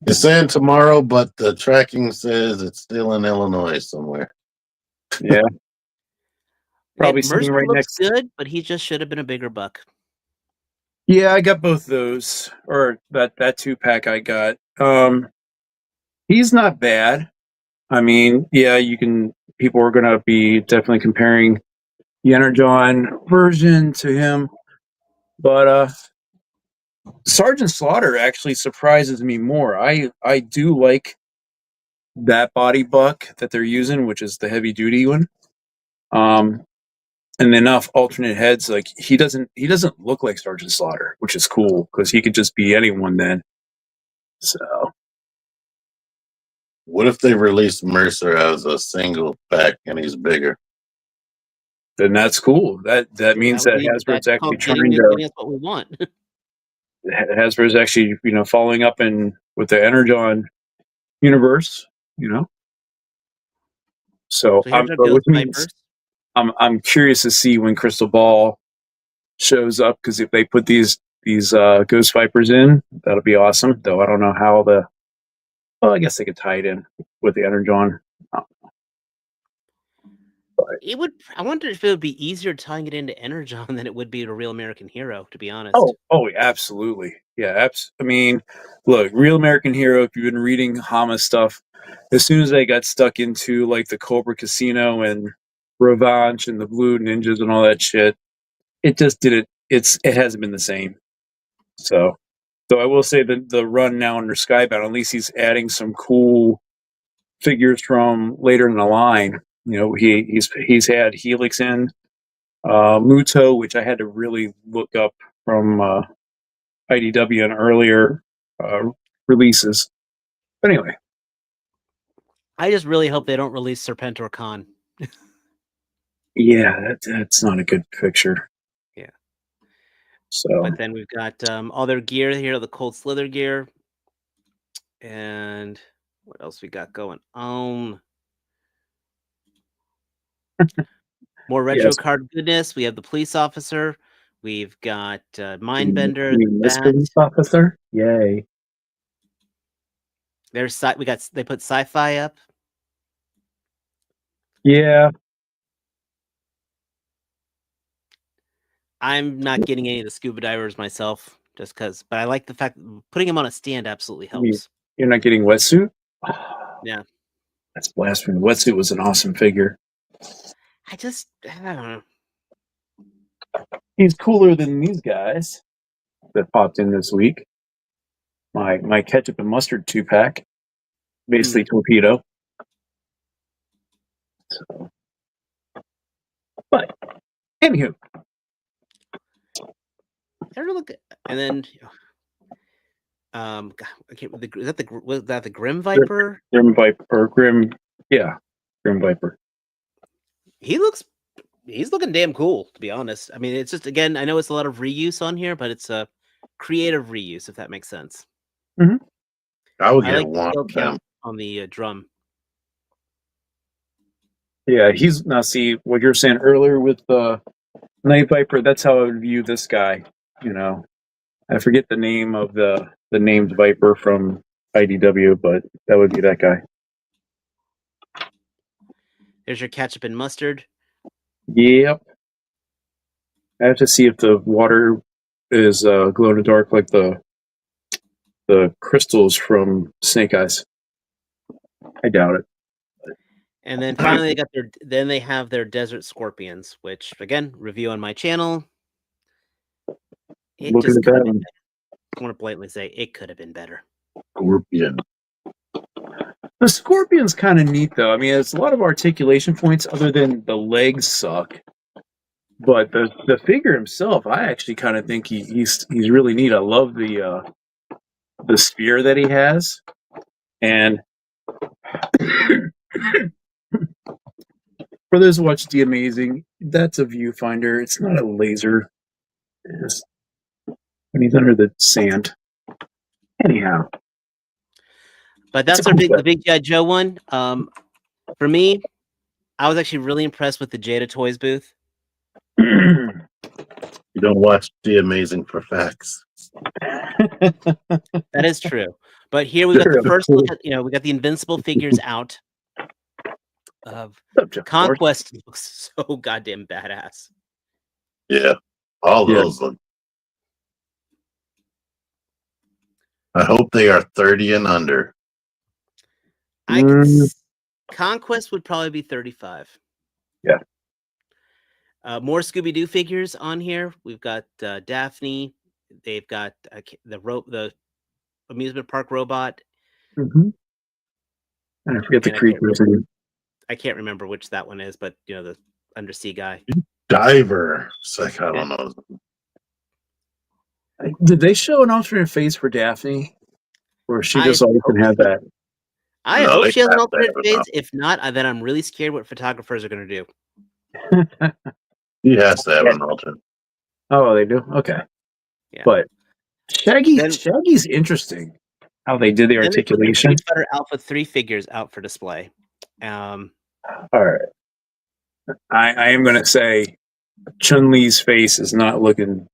It's saying tomorrow, but the tracking says it's still in Illinois somewhere.
Yeah. Probably
Mercer
right
looks
next.
good, but he just should have been a bigger buck.
Yeah, I got both those, or that 2-pack I got. He's not bad. I mean, yeah, you can. People are going to be definitely comparing the Energon version to him, but Sergeant Slaughter actually surprises me more. I do like that body buck that they're using, which is the heavy duty one. And enough alternate heads, like he doesn't look like Sergeant Slaughter, which is cool because he could just be anyone then. So
What if they release Mercer as a single pack and he's bigger?
then that's cool. That means that Hasbro's actually trying to.
Getting us what we want.
Hasbro's actually, following up in with the Energon universe, So,
So here's our Ghost
which means
Vipers.
I'm curious to see when Crystal Ball shows up, because if they put these Ghost Vipers in, that'll be awesome. Though I don't know how I guess they could tie it in with the Energon.
It would. I wonder if it would be easier tying it into Energon than it would be to Real American Hero. To be honest.
Oh, absolutely. Yeah, I mean, look, Real American Hero. If you've been reading Hama stuff, as soon as they got stuck into like the Cobra Casino and Revanche and the Blue Ninjas and all that shit, it just didn't. It hasn't been the same. So I will say that the run now under Skybound, at least he's adding some cool figures from later in the line. He's had Helix in, Muto, which I had to really look up from IDW and earlier releases. But anyway,
I just really hope they don't release Serpentor Khan.
yeah, that's not a good picture.
Yeah.
So,
but then we've got all their gear here, the Cold Slither gear, and what else we got going on? More retro card goodness. We have the police officer. We've got Mindbender.
This police officer, yay!
They put sci-fi up.
Yeah.
I'm not getting any of the scuba divers myself, just because. But I like the fact that putting them on a stand absolutely helps.
You're not getting Wetsuit?
Yeah.
That's blasphemy. Wetsuit was an awesome figure.
I don't know.
He's cooler than these guys that popped in this week. My ketchup and mustard 2-pack. Basically Torpedo. So. But, anywho.
Look, and then is that the Grim Viper?
Grim Viper, Grim Viper.
He's looking damn cool, to be honest. I mean, it's just, again, I know it's a lot of reuse on here, but it's a creative reuse, if that makes sense.
Mm-hmm.
I would get
like
one
the count on the drum.
Yeah, see what you're saying earlier with the Night Viper. That's how I would view this guy. I forget the name of the named Viper from IDW, but that would be that guy.
There's your ketchup and mustard.
Yep. I have to see if the water is glow in the dark like the crystals from Snake Eyes. I doubt it.
And then finally, they have their Desert Scorpions, which again, review on my channel. It just could have been better. I want to blatantly say it could have been better.
Scorpion.
The Scorpion's kind of neat, though. I mean, it's a lot of articulation points other than the legs suck. But the figure himself, I actually kind of think he's really neat. I love the spear that he has. And for those who watch The Amazing, that's a viewfinder. It's not a laser. It's when he's under the sand. Anyhow.
But that's the big G.I. Joe one. For me, I was actually really impressed with the Jada Toys booth.
You don't watch The Amazing for facts.
That is true. But here we got the first look at, we got the Invincible figures out. Conquest looks so goddamn badass.
Yeah, all those look. I hope they are 30 and under.
I could.
Mm,
Conquest would probably be 35.
Yeah.
More Scooby Doo figures on here. We've got Daphne. They've got the amusement park robot,
mm-hmm. I forget the
and
creatures again.
I can't remember which that one is, but the undersea guy.
Diver. It's like, I
Yeah.
don't know.
Did they show an alternate face for Daphne? Or she
I
just always
hope
had that?
I
No,
hope
they
she has an
have to
alternate
have
face.
enough.
If not, then I'm really scared what photographers are going to do.
He has to have an alternate.
Oh, they do? Okay.
Yeah.
But
Then
Shaggy's interesting. How they did the
Then they put the
articulation.
Street Fighter Alpha 3 figures out for display.
All right. I am going to say Chun-Li's face is not looking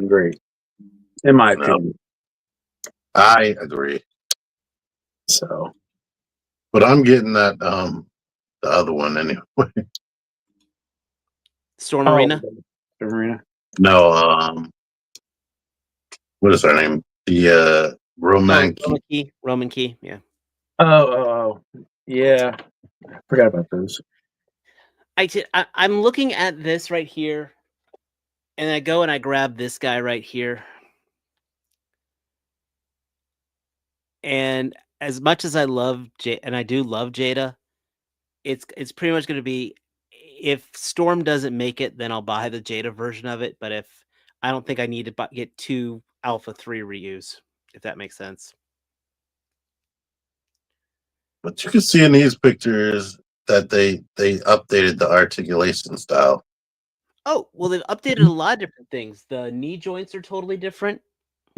great, in my
No,
opinion.
I agree.
So,
But I'm getting that the other one anyway.
Storm Arena.
Arena.
No, what is her name? The Roman
Roman Key. Yeah.
Oh, yeah. Forgot about those.
I'm looking at this right here, and I go and I grab this guy right here. And as much as I love and I do love Jada, it's pretty much going to be, if Storm doesn't make it, then I'll buy the Jada version of it. But if I don't think I need to get 2 Alpha 3 reuse, if that makes sense.
But you can see in these pictures that they updated the articulation style.
Oh, well, they've updated a lot of different things. The knee joints are totally different.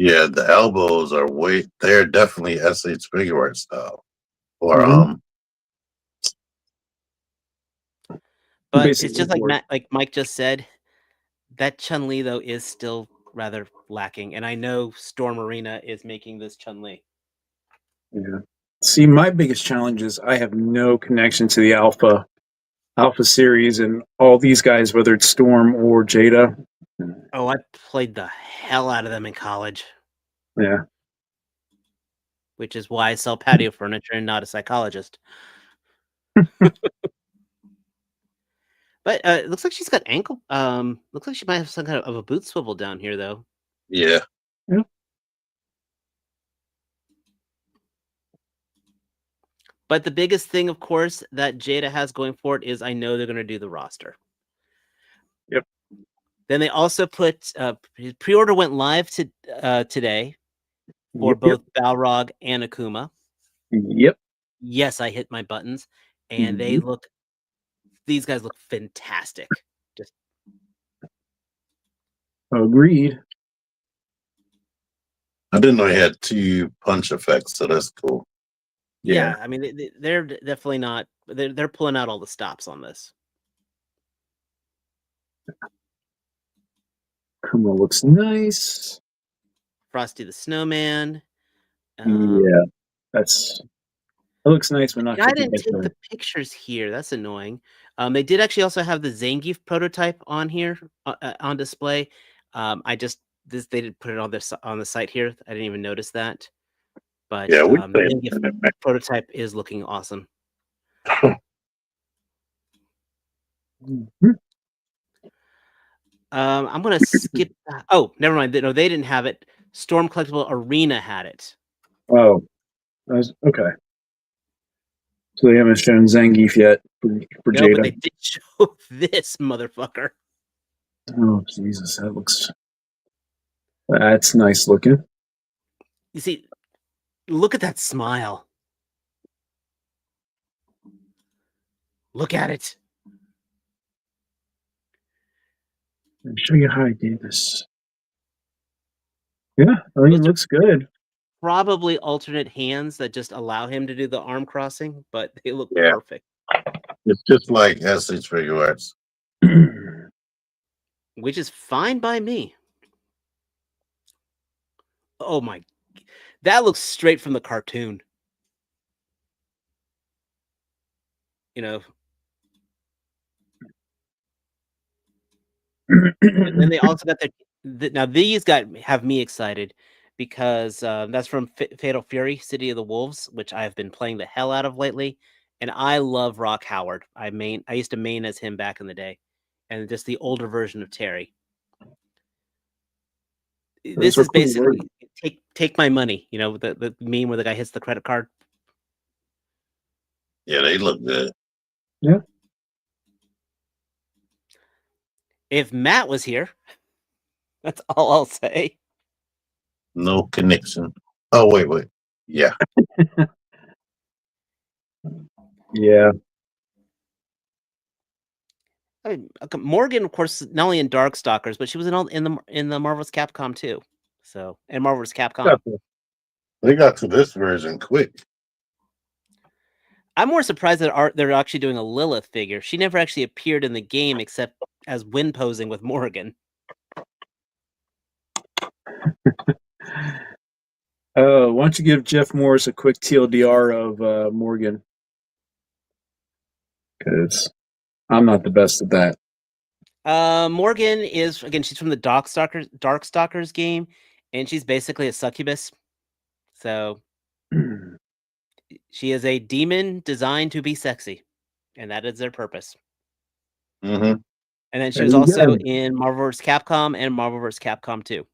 Yeah, the elbows are they're definitely SH figure art style. Or
But
Basically,
it's just like Mike just said, that Chun-Li though is still rather lacking, and I know Storm Arena is making this Chun-Li.
Yeah. See, my biggest challenge is I have no connection to the Alpha series and all these guys, whether it's Storm or Jada.
Oh, I played the hell out of them in college.
Yeah.
Which is why I sell patio furniture and not a psychologist. But it looks like she's got ankle. Looks like she might have some kind of a boot swivel down here, though.
yeah.
But the biggest thing, of course, that Jada has going for it is I know they're going to do the roster.
Yep.
Then they also put his pre-order went live today for both Balrog and Akuma.
Yep.
Yes, I hit my buttons, and these guys look fantastic. Just
agreed.
I didn't know he had 2 punch effects, so that's cool.
Yeah, I mean they're definitely not. They're pulling out all the stops on this.
Akuma looks nice.
Frosty the Snowman.
Yeah, it looks nice, but not.
I didn't take the pictures here. That's annoying. They did actually also have the Zangief prototype on here on display. They didn't put it on the site here. I didn't even notice that. But
Yeah,
the Zangief prototype is looking awesome. I'm gonna skip. Oh, never mind. No, they didn't have it. Storm Collectible Arena had it.
Oh, okay. So they haven't shown Zangief yet for
No,
Jada.
but they did show this motherfucker.
Oh Jesus, that's nice looking.
You see, look at that smile. Look at it.
Let me show you how I did this. Yeah, I think it looks good.
Probably alternate hands that just allow him to do the arm crossing, but they look perfect.
It's just like SH figure arts.
Which is fine by me. Oh my, that looks straight from the cartoon. You know. And then they also got now these have me excited. because that's from Fatal Fury, City of the Wolves, which I've been playing the hell out of lately, and I love Rock Howard. I used to main as him back in the day, and just the older version of Terry. This is basically take my money. You know, the meme where the guy hits the credit card.
Yeah, they look good.
Yeah.
If Matt was here, that's all I'll say.
No connection. Oh, wait. Yeah.
Yeah.
I mean, Morgan, of course, not only in Darkstalkers, but she was in the Marvel's Capcom too. So, and Marvel's Capcom.
They got to this version quick.
I'm more surprised that they're actually doing a Lilith figure. She never actually appeared in the game except as wind posing with Morgan.
Why don't you give Jeff Morris a quick TLDR of Morgan? Because I'm not the best at that.
Morgan is, again, she's from the Darkstalkers game, and she's basically a succubus. So she is a demon designed to be sexy, and that is their purpose.
Mm-hmm.
And then she was also in Marvel vs. Capcom and Marvel vs. Capcom 2.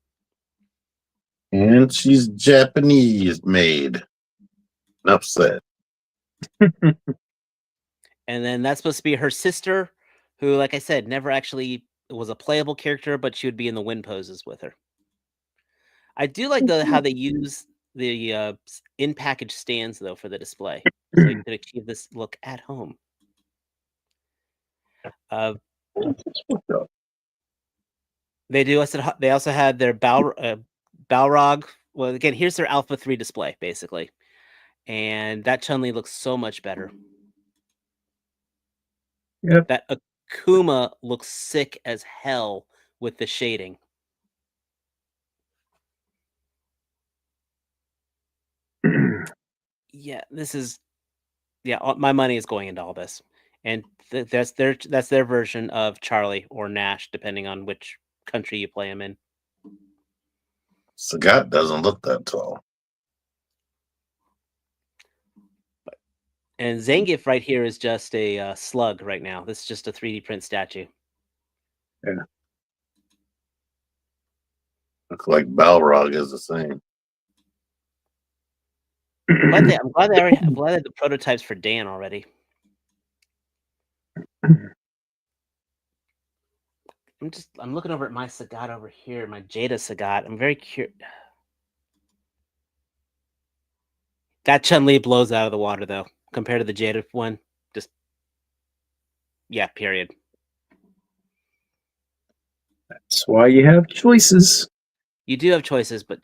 And she's Japanese made. Enough said.
And then that's supposed to be her sister, who, like I said, never actually was a playable character, but she would be in the wind poses with her. I do like how they use the in-package stands, though, for the display. So you can achieve this look at home. They also had their Balrog. Well, again, here's their Alpha 3 display, basically. And that Chun-Li looks so much better.
Yep.
That Akuma looks sick as hell with the shading. Yeah, this is... Yeah, my money is going into all this. And that's their version of Charlie or Nash, depending on which country you play him in.
Sagat doesn't look that tall.
And Zangief right here is just a slug right now. This is just a 3D print statue.
Yeah.
Looks like Balrog is the same.
I'm glad they had the prototypes for Dan already. I'm looking over at my Sagat over here, my Jada Sagat. I'm very curious. That Chun-Li blows out of the water, though, compared to the Jada one. Just, yeah, period.
That's why you have choices.
You do have choices, but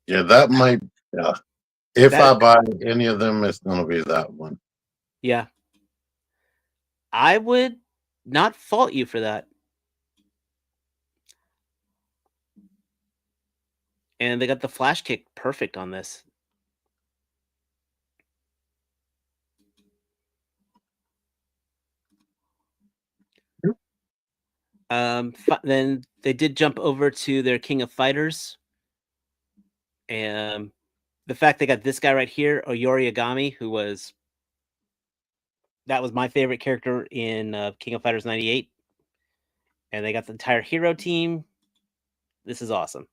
yeah, that might. Yeah, if I buy any of them, it's going to be that one.
Yeah, I would not fault you for that. And they got the flash kick perfect on this. Then they did jump over to their King of Fighters. And the fact they got this guy right here, Oyori Agami, that was my favorite character in King of Fighters 98. And they got the entire hero team. This is awesome.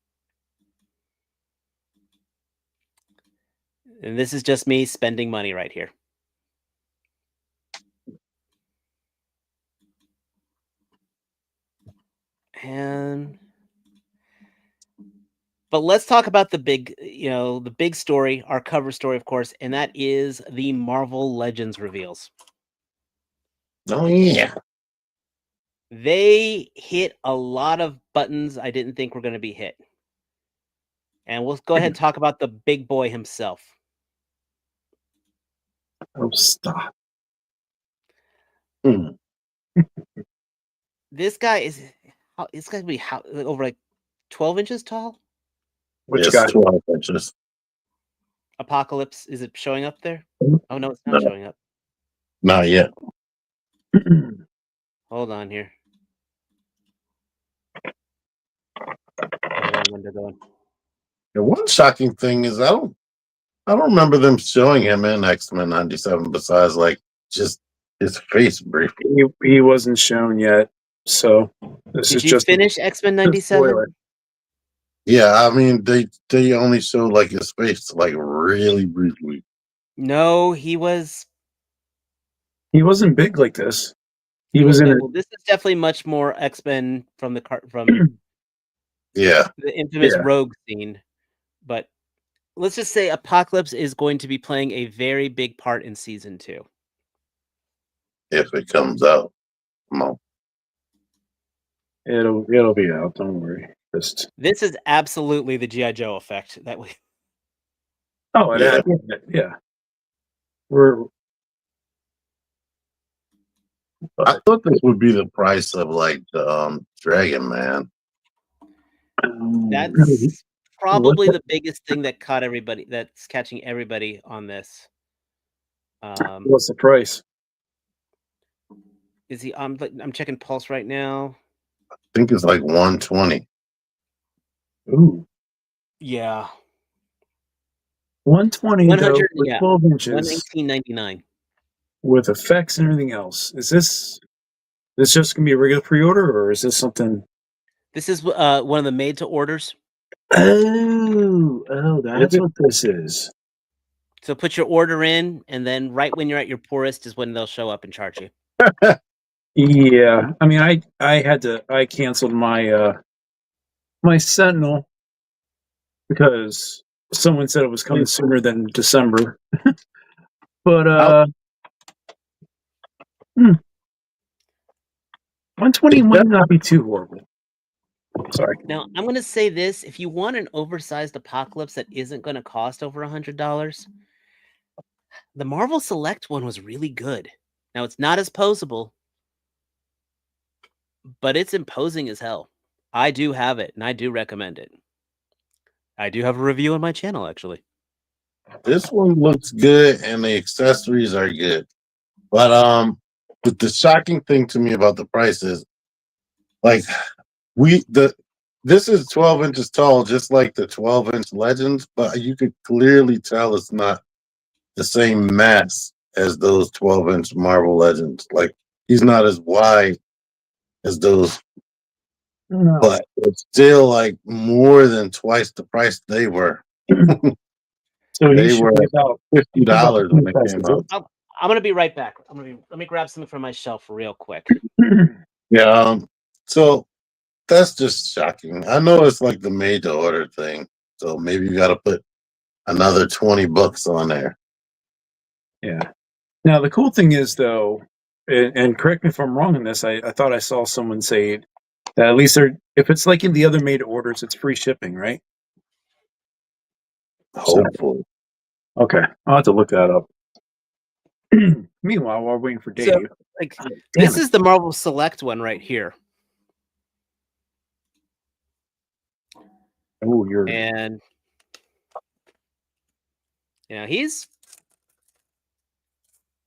And this is just me spending money right here. But let's talk about the big story, our cover story, of course, and that is the Marvel Legends reveals.
Oh, yeah.
They hit a lot of buttons I didn't think were going to be hit. And we'll go ahead and talk about the big boy himself.
Oh, stop.
This guy it's going to be over like 12 inches tall?
Which guy?
12 inches.
Apocalypse, is it showing up there? Oh, no, it's not showing up.
Not yet.
Hold on here. ordering window going.
The one shocking thing is I don't remember them showing him in X-Men 97 besides like just his face briefly.
He wasn't shown yet, so this
Did
is
you
just
finish X-Men
a spoiler.
97?
Yeah, I mean they only showed like his face like really briefly.
No, he was.
He wasn't big like this. He
Well,
was in
okay,
it.
well, this is definitely much more X-Men from from
Yeah.
the infamous
Yeah.
Rogue scene. But let's just say Apocalypse is going to be playing a very big part in season 2.
If it comes out. Come on.
It'll be out. Don't worry. Just
This is absolutely the G.I. Joe effect that we.
oh
Yeah.
yeah. We're
I thought this would be the price of like the Dragon Man.
That's probably
what-
the biggest thing that caught everybody. That's catching everybody on this.
what's the price?
Is he? I'm checking Pulse right now.
I think it's like 120.
Ooh,
Yeah,
120 though
100.
for
Yeah,
12 inches
119.99.
with effects and everything else. Is this just gonna be a regular pre-order, or is this something?
This is one of the made to orders.
Oh, that's what this is.
So put your order in, and then right when you're at your poorest is when they'll show up and charge you.
Yeah, I mean, I canceled my my Sentinel because someone said it was coming sooner than December. But 120 might not be too horrible. Sorry.
Now I'm going to say this: if you want an oversized Apocalypse that isn't going to cost over $100, the Marvel Select one was really good. Now it's not as posable, but it's imposing as hell. I do have it, and I do recommend it. I do have a review on my channel, actually.
This one looks good and the accessories are good. But the shocking thing to me about the price is like this is 12 inches tall, just like the 12-inch Legends, but you could clearly tell it's not the same mass as those 12-inch Marvel Legends. Like he's not as wide as those,
No.
but it's still like more than twice the price they were.
So he
They
should
were
be about
$50 when they
price,
came
is it?
out.
I'm going to be right back. Let me grab something from my shelf real quick.
Yeah. So that's just shocking. I know it's like the made to order thing. So maybe you got to put another $20 on there.
Yeah. Now the cool thing is, though, and correct me if I'm wrong in this. I thought I saw someone say that at least if it's like in the other made orders, it's free shipping, right?
Hopefully.
Okay, I'll have to look that up. Meanwhile, while we're waiting for Dave,
So, like, this is the Marvel Select one right here.
oh, you're
And he's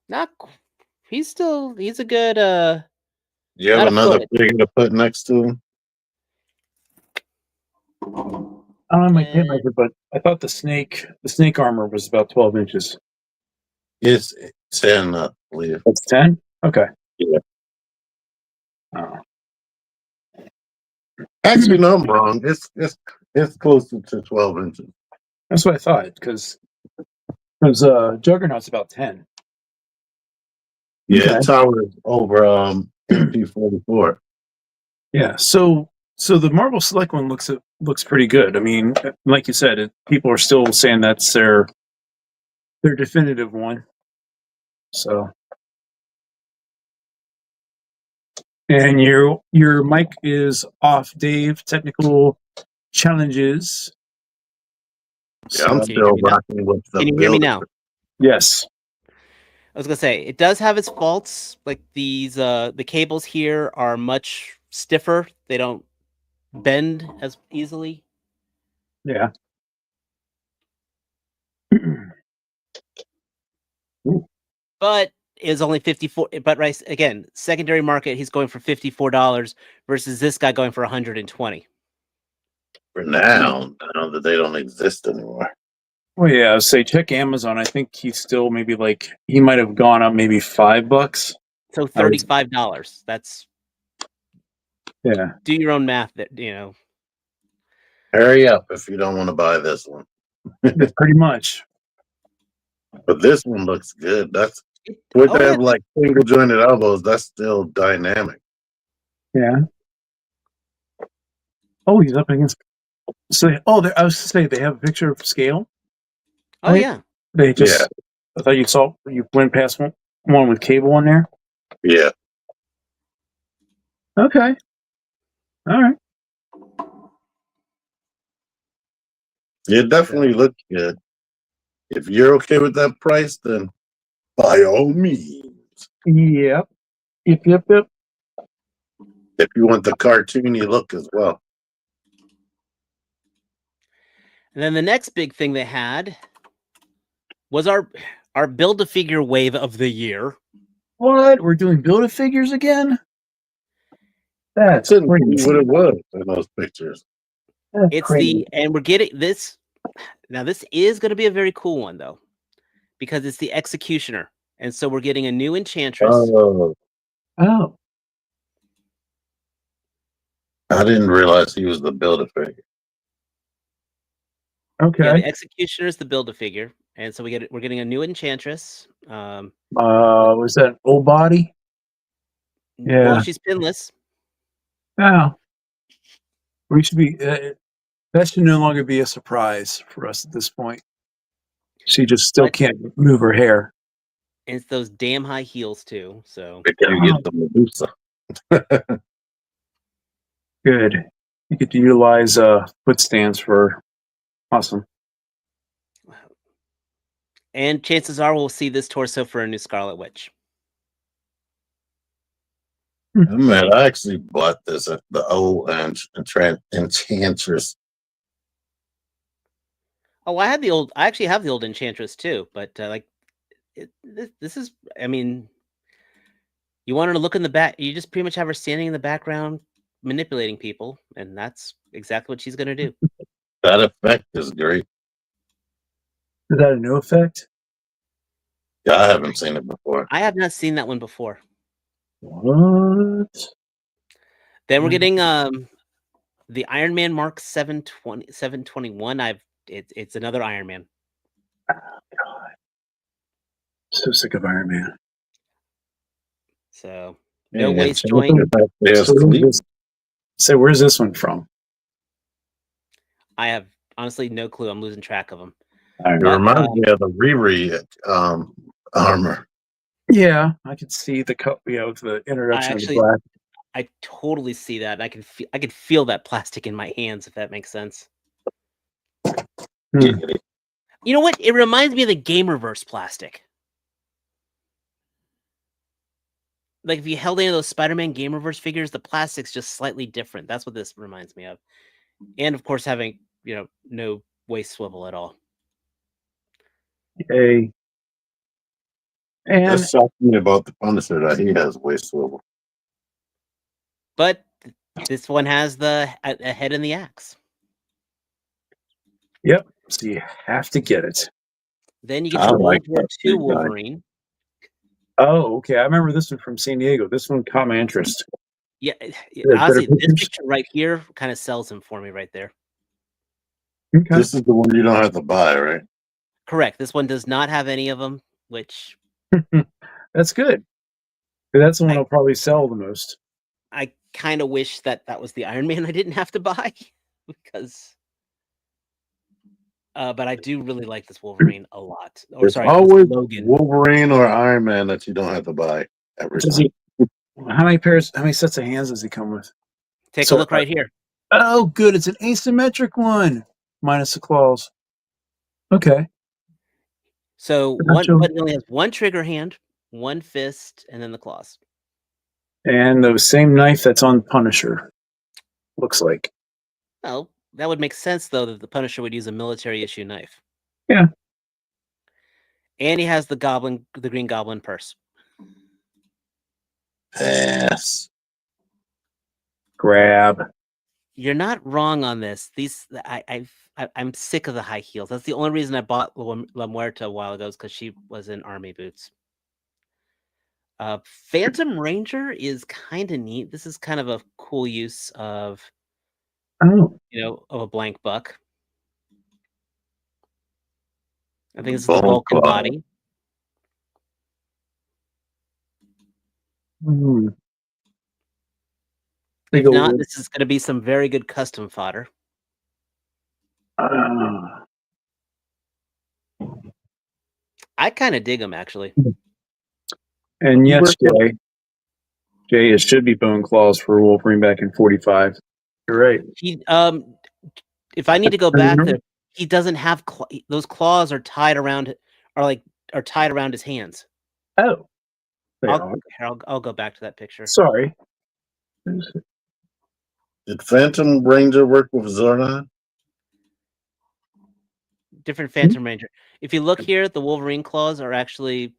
not. He's a good.
You have
not a
another
foot.
figure to put next to him?
I might hit measure, but I thought the snake armor was about 12 inches.
It's 10, I believe.
It's 10. Okay.
Yeah.
Oh.
Actually, no, I'm wrong. It's closer to 12 inches.
That's what I thought, because Juggernaut's about 10.
Yeah,
Okay.
it towers over MP44.
Yeah. So the Marvel Select one looks pretty good. I mean, like you said, people are still saying that's their definitive one. So, and your mic is off, Dave. Technical challenges.
Yeah, I'm
Can you
still
hear me now?
rocking with the
Can you hear me
builder.
now?
Yes.
I was gonna say it does have its faults. Like these, the cables here are much stiffer. They don't bend as easily.
Yeah.
But is only 54. But right again, secondary market, he's going for $54 versus this guy going for 120.
for now that they don't exist anymore.
Well, yeah, say check Amazon. I think he's still maybe like he might have gone up maybe $5.
So $35. That's
Yeah.
Do your own math. That
Hurry up if you don't want to buy this one.
Pretty much.
But this one looks good. That's
It,
with
oh,
that
yeah,
like single jointed elbows. That's still dynamic.
Yeah. Oh, he's up against. So, I was to say they have a picture of scale.
oh
Right?
yeah.
They just. I thought you went past one with cable on there.
Yeah.
Okay. All right.
It definitely looks good. If you're okay with that price, then by all means.
Yep. Yep.
If you want the cartoony look as well.
And then the next big thing they had was our Build-A-Figure wave of the year.
What? We're doing Build-A-Figures again? That's
Couldn't
crazy.
see what it was in those pictures.
It's and we're getting this. Now this is going to be a very cool one though, because it's the Executioner, and so we're getting a new Enchantress.
Oh, I didn't realize he was the Build-A-Figure.
Okay.
Yeah, the Executioner is the Build-A-Figure, and so we're getting a new Enchantress.
Was that an old body? Yeah.
Well, she's pinless.
Oh. We should be. That should no longer be a surprise for us at this point. She just still can't move her hair.
And it's those damn high heels too. So
You get the Medusa.
Good. You get to utilize foot stands for awesome.
And chances are we'll see this torso for a new Scarlet Witch.
Man, I actually bought this at the old Enchantress.
Oh, I actually have the old Enchantress too, but this is, I mean, you want her to look in the back, you just pretty much have her standing in the background manipulating people, and that's exactly what she's going to do.
That effect is great.
Is that a new effect?
Yeah, I haven't seen it before.
I have not seen that one before.
What?
Then we're getting the Iron Man Mark 721. It's another Iron Man.
Oh, God. So sick of Iron Man.
So no waist joint.
So where's this one from?
I have honestly no clue. I'm losing track of them.
It reminds me of the Riri armor.
Yeah, I could see the the introduction of the black.
I totally see that. I can feel that plastic in my hands, if that makes sense. You know what? It reminds me of the Gamerverse plastic. Like if you held any of those Spider-Man Gamerverse figures, the plastic's just slightly different. That's what this reminds me of. And of course, having no waist swivel at all.
Yay. And
that's shocking about the Punisher that he has waist swivel.
But this one has a head in the axe.
Yep. So you have to get it.
Then you get the World War II Wolverine.
Oh, okay. I remember this one from San Diego. This one caught my interest.
Yeah, honestly, this picture right here kind of sells him for me right there.
Okay.
This is the one you don't have to buy, right?
Correct. This one does not have any of them, which...
That's good. That's the one I'll probably sell the most.
I kind of wish that was the Iron Man I didn't have to buy, because... but I do really like this Wolverine a lot.
There's always Wolverine or Iron Man that you don't have to buy every time.
How many sets of hands does he come with?
Take a look right here.
Oh, good. It's an asymmetric one, minus the claws. Okay.
So but it only has one trigger hand, one fist, and then the claws.
And the same knife that's on Punisher. Looks like.
Well, that would make sense, though, that the Punisher would use a military issue knife.
Yeah.
And he has the Green Goblin purse.
Yes.
Grab.
You're not wrong on this. I'm sick of the high heels. That's the only reason I bought La Muerta a while ago, is because she was in army boots. Phantom Ranger is kind of neat. This is kind of a cool use of,
Oh,
of a blank buck. I think this is the
Bone
Vulcan
Claw.
body.
hmm.
If
Big
not,
old-
this is going to be some very good custom fodder. I kind of dig them, actually.
and yes, Jay, it should be bone claws for Wolverine back in 45. You're right.
He, if I need to go back there, he doesn't have those claws are tied around, are tied around his hands.
Oh, they are.
I'll go back to that picture.
Sorry.
Did Phantom Ranger work with Zordon?
Different Phantom Ranger. If you look here, the Wolverine claws are actually,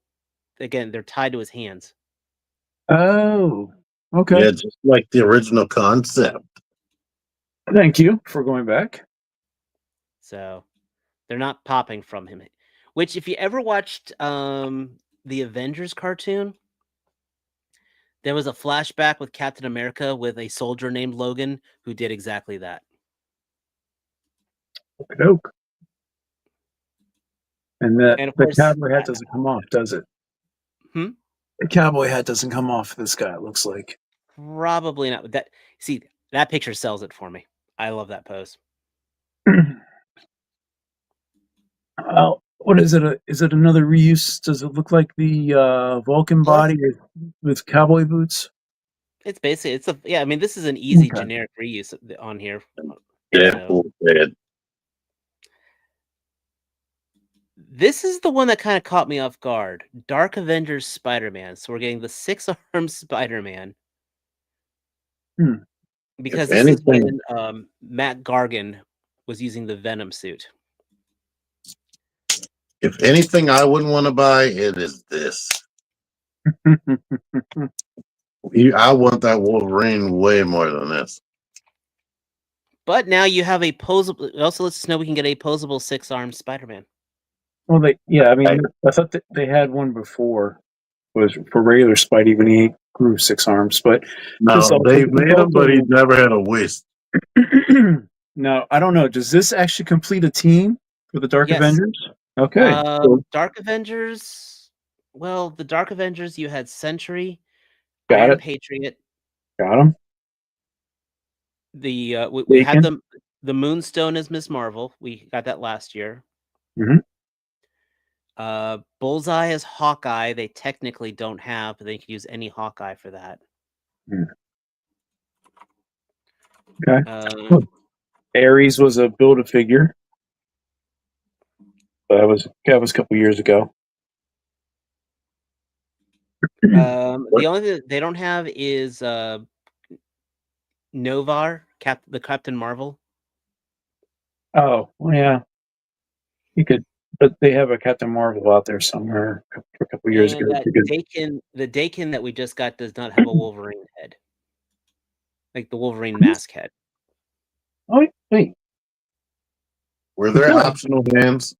again, they're tied to his hands.
Oh, okay.
Yeah, just like the original concept.
Thank you for going back.
So they're not popping from him. Which, if you ever watched the Avengers cartoon, there was a flashback with Captain America with a soldier named Logan who did exactly that.
Okey-doke. And
of
the
course,
cowboy hat doesn't come off, does it?
Hmm?
The cowboy hat doesn't come off this guy, it looks like.
Probably not. That picture sells it for me. I love that pose.
What is it? Is it another reuse? Does it look like the Vulcan body with cowboy boots?
It's basically I mean, this is an easy
Okay.
generic reuse on here.
Deadpool dead.
This is the one that kind of caught me off guard. Dark Avengers Spider-Man. So we're getting the 6-armed Spider-Man. Because this is when Matt Gargan was using the Venom suit.
If anything I wouldn't want to buy, it is this. I want that Wolverine way more than this.
But now you have a posable. It also lets us know we can get a posable 6-armed Spider-Man.
Well, I thought that they had one before. Was for regular Spidey when he grew 6 arms, but
no, they made him, but he never had a waist.
No, I don't know. Does this actually complete a team for the Dark Avengers? Okay.
Dark Avengers. Well, the Dark Avengers, you had Sentry,
Got
Iron
it.
Patriot.
Got him.
We had the Moonstone as Miss Marvel. We got that last year.
Mm-hmm.
Bullseye as Hawkeye. They technically don't have, but they can use any Hawkeye for that.
Okay. Ares was a Build-A-Figure. That was a couple years ago.
The only thing they don't have is Novar, the Captain Marvel.
Oh, well, yeah. You could, but they have a Captain Marvel out there somewhere a couple years ago.
The Dakin that we just got does not have a Wolverine head, like the Wolverine mask head.
Oh, wait.
Were there optional hands?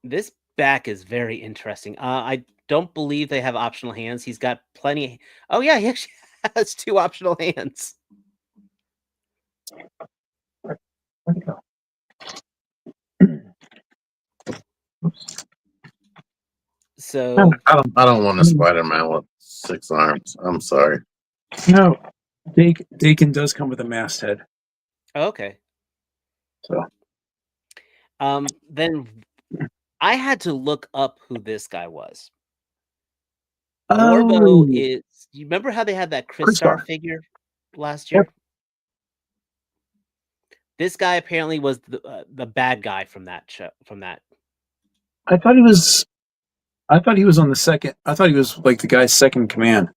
This back is very interesting. I don't believe they have optional hands. He's got plenty. Oh yeah, he actually has 2 optional hands.
Where'd it go?
So
I don't want a Spider-Man with 6 arms. I'm sorry.
No, Dakin does come with a masthead.
Okay.
So,
then I had to look up who this guy was.
Oh.
Morbo is. You remember how they had that Crystar figure last year?
Yep.
This guy apparently was the bad guy from that show. From that,
I thought he was on the second. I thought he was like the guy's second in command.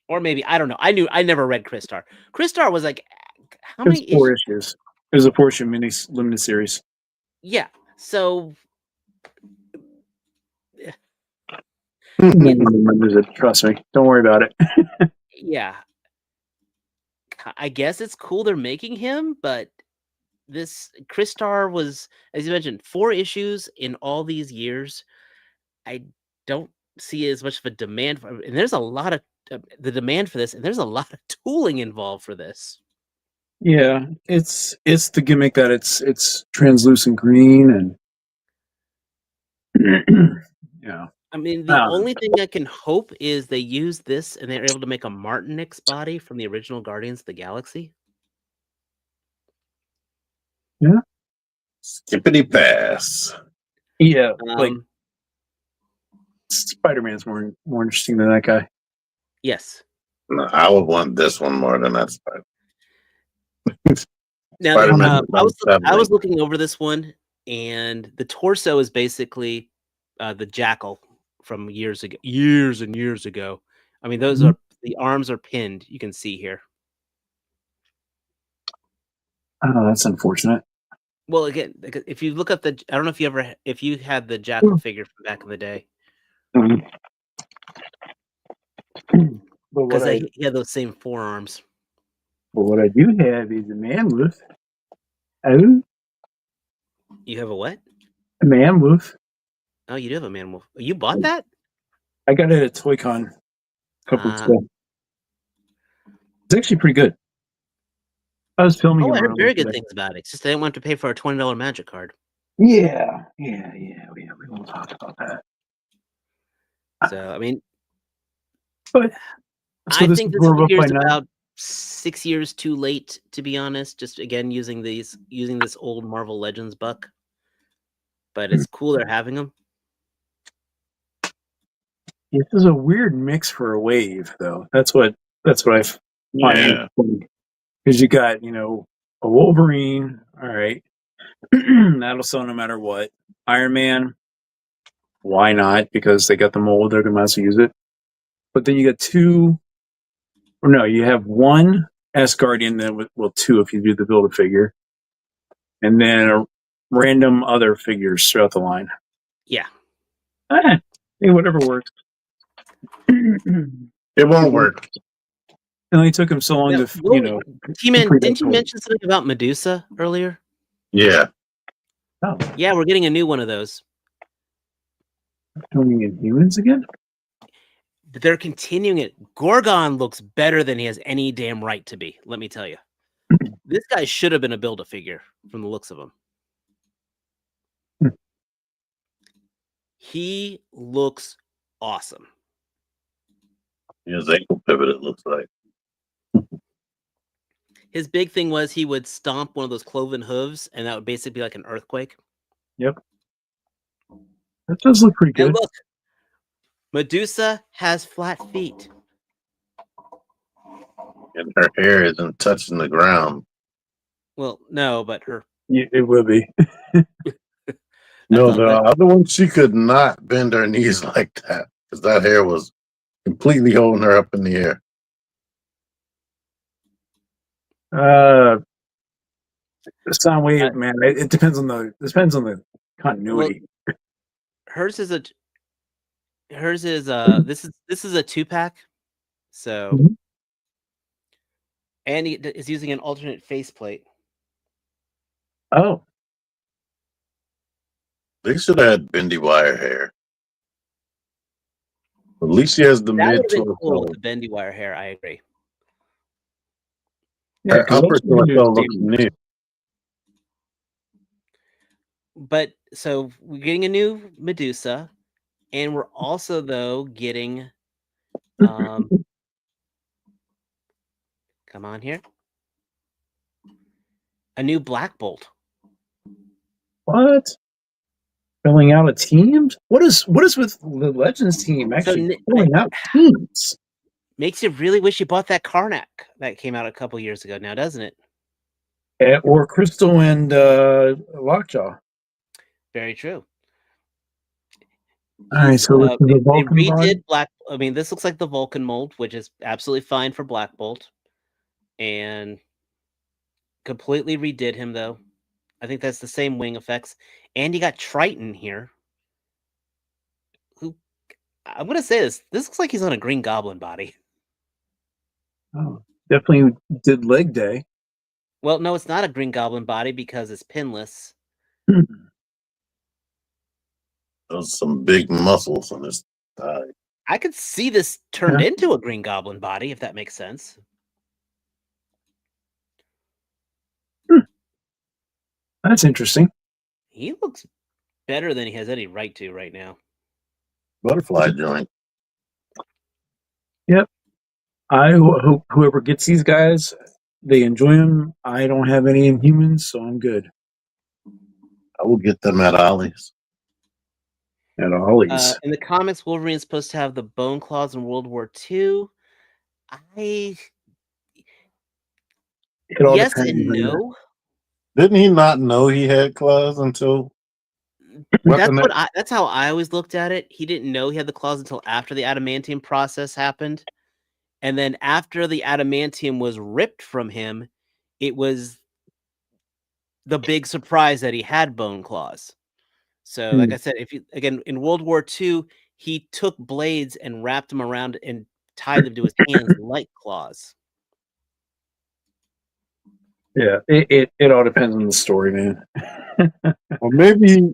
Or maybe I don't know. I never read Crystar. Crystar was like how many
4 issues? It was a portion mini limited series.
Yeah. So
Trust me. Don't worry about it.
Yeah. I guess it's cool they're making him, but this Christar was, as you mentioned, 4 issues in all these years. I don't see as much of a demand for, and there's a lot of the demand for this, and there's a lot of tooling involved for this.
Yeah, it's the gimmick that it's translucent green and yeah.
I mean, the only thing I can hope is they use this and they're able to make a Martinix body from the original Guardians of the Galaxy.
Yeah.
Skippity pass.
Yeah, like
Um,
Spider-Man's more interesting than that guy.
yes.
No, I would want this one more than that Spider.
Now,
Spider-Man.
I was looking over this one, and the torso is basically the Jackal from years and years ago. I mean, those are the arms are pinned. You can see here.
Oh, that's unfortunate.
Well, again, if you look up the, I don't know if you had the Jackal figure from back in the day, because he had those same forearms.
But what I do have is a man wolf. Oh,
You have a what?
a man wolf.
Oh, you do have a man wolf. You bought that?
I got it at ToyCon a couple weeks ago. It's actually pretty good. I was filming it.
I heard very good things about it. It's just I didn't want to pay for a $20 magic card.
Yeah. We won't talk about that.
So I mean,
but
I think this figure is about 6 years too late, to be honest. Just again using this old Marvel Legends buck, but it's cool they're having them.
This is a weird mix for a wave, though. That's what I find. Because you got a Wolverine. All right, that'll sell no matter what. Iron Man. Why not? Because they got the mold, they're gonna use it. But then you got two, or no, you have one S Guardian, then two if you do the build a figure, and then random other figures throughout the line.
Yeah.
Whatever works.
It won't work.
It only took him so long to,
T-Man, didn't you mention something about Medusa earlier?
Yeah.
Oh.
Yeah, we're getting a new one of those.
Coming in humans again?
But they're continuing it. Gorgon looks better than he has any damn right to be, let me tell you. This guy should have been a Build-A-Figure from the looks of him. He looks awesome.
His ankle pivot, it looks like.
His big thing was he would stomp one of those cloven hooves, and that would basically be like an earthquake.
Yep. That does look pretty good.
And look, Medusa has flat feet.
And her hair isn't touching the ground.
Well, no, but her...
It will be.
No, the other one, she could not bend her knees like that, because that hair was completely holding her up in the air.
Soundwave, man. It depends on the continuity.
Well, hers is this is a 2-pack, so and he is using an alternate faceplate.
Oh,
they should have had bendy wire hair. At least she has the mid torso.
Cool with the bendy wire hair. I agree.
Yeah,
her upper torso looks new.
But so we're getting a new Medusa, and we're also though getting come on here, a new Black Bolt.
What? Filling out a team? What is with the Legends team actually filling out teams?
Makes you really wish you bought that Karnak that came out a couple years ago now, doesn't it?
Or Crystal and Lockjaw.
Very true.
All right, so
they redid Black. I mean, this looks like the Vulcan mold, which is absolutely fine for Black Bolt, and completely redid him though. I think that's the same wing effects, and you got Triton here. Who I'm gonna say this looks like he's on a Green Goblin body.
Oh, definitely did leg day.
Well, no, it's not a Green Goblin body because it's pinless.
There's some big muscles on his thigh.
I could see this turned
Yeah.
into a Green Goblin body, if that makes sense.
That's interesting.
He looks better than he has any right to right now.
Butterfly joint.
Yep. I hope whoever gets these guys, they enjoy them. I don't have any Inhumans, so I'm good.
I will get them at Ollie's.
At Ollie's.
In the comics, Wolverine's supposed to have the bone claws in World War II.
It all
Yes
depends
and
on
no.
Didn't he not know he had claws until
That's how I always looked at it. He didn't know he had the claws until after the adamantium process happened. And then after the adamantium was ripped from him, it was the big surprise that he had bone claws. So, like I said, in World War II, he took blades and wrapped them around and tied them to his hands like claws.
Yeah, it all depends on the story, man.
Well, maybe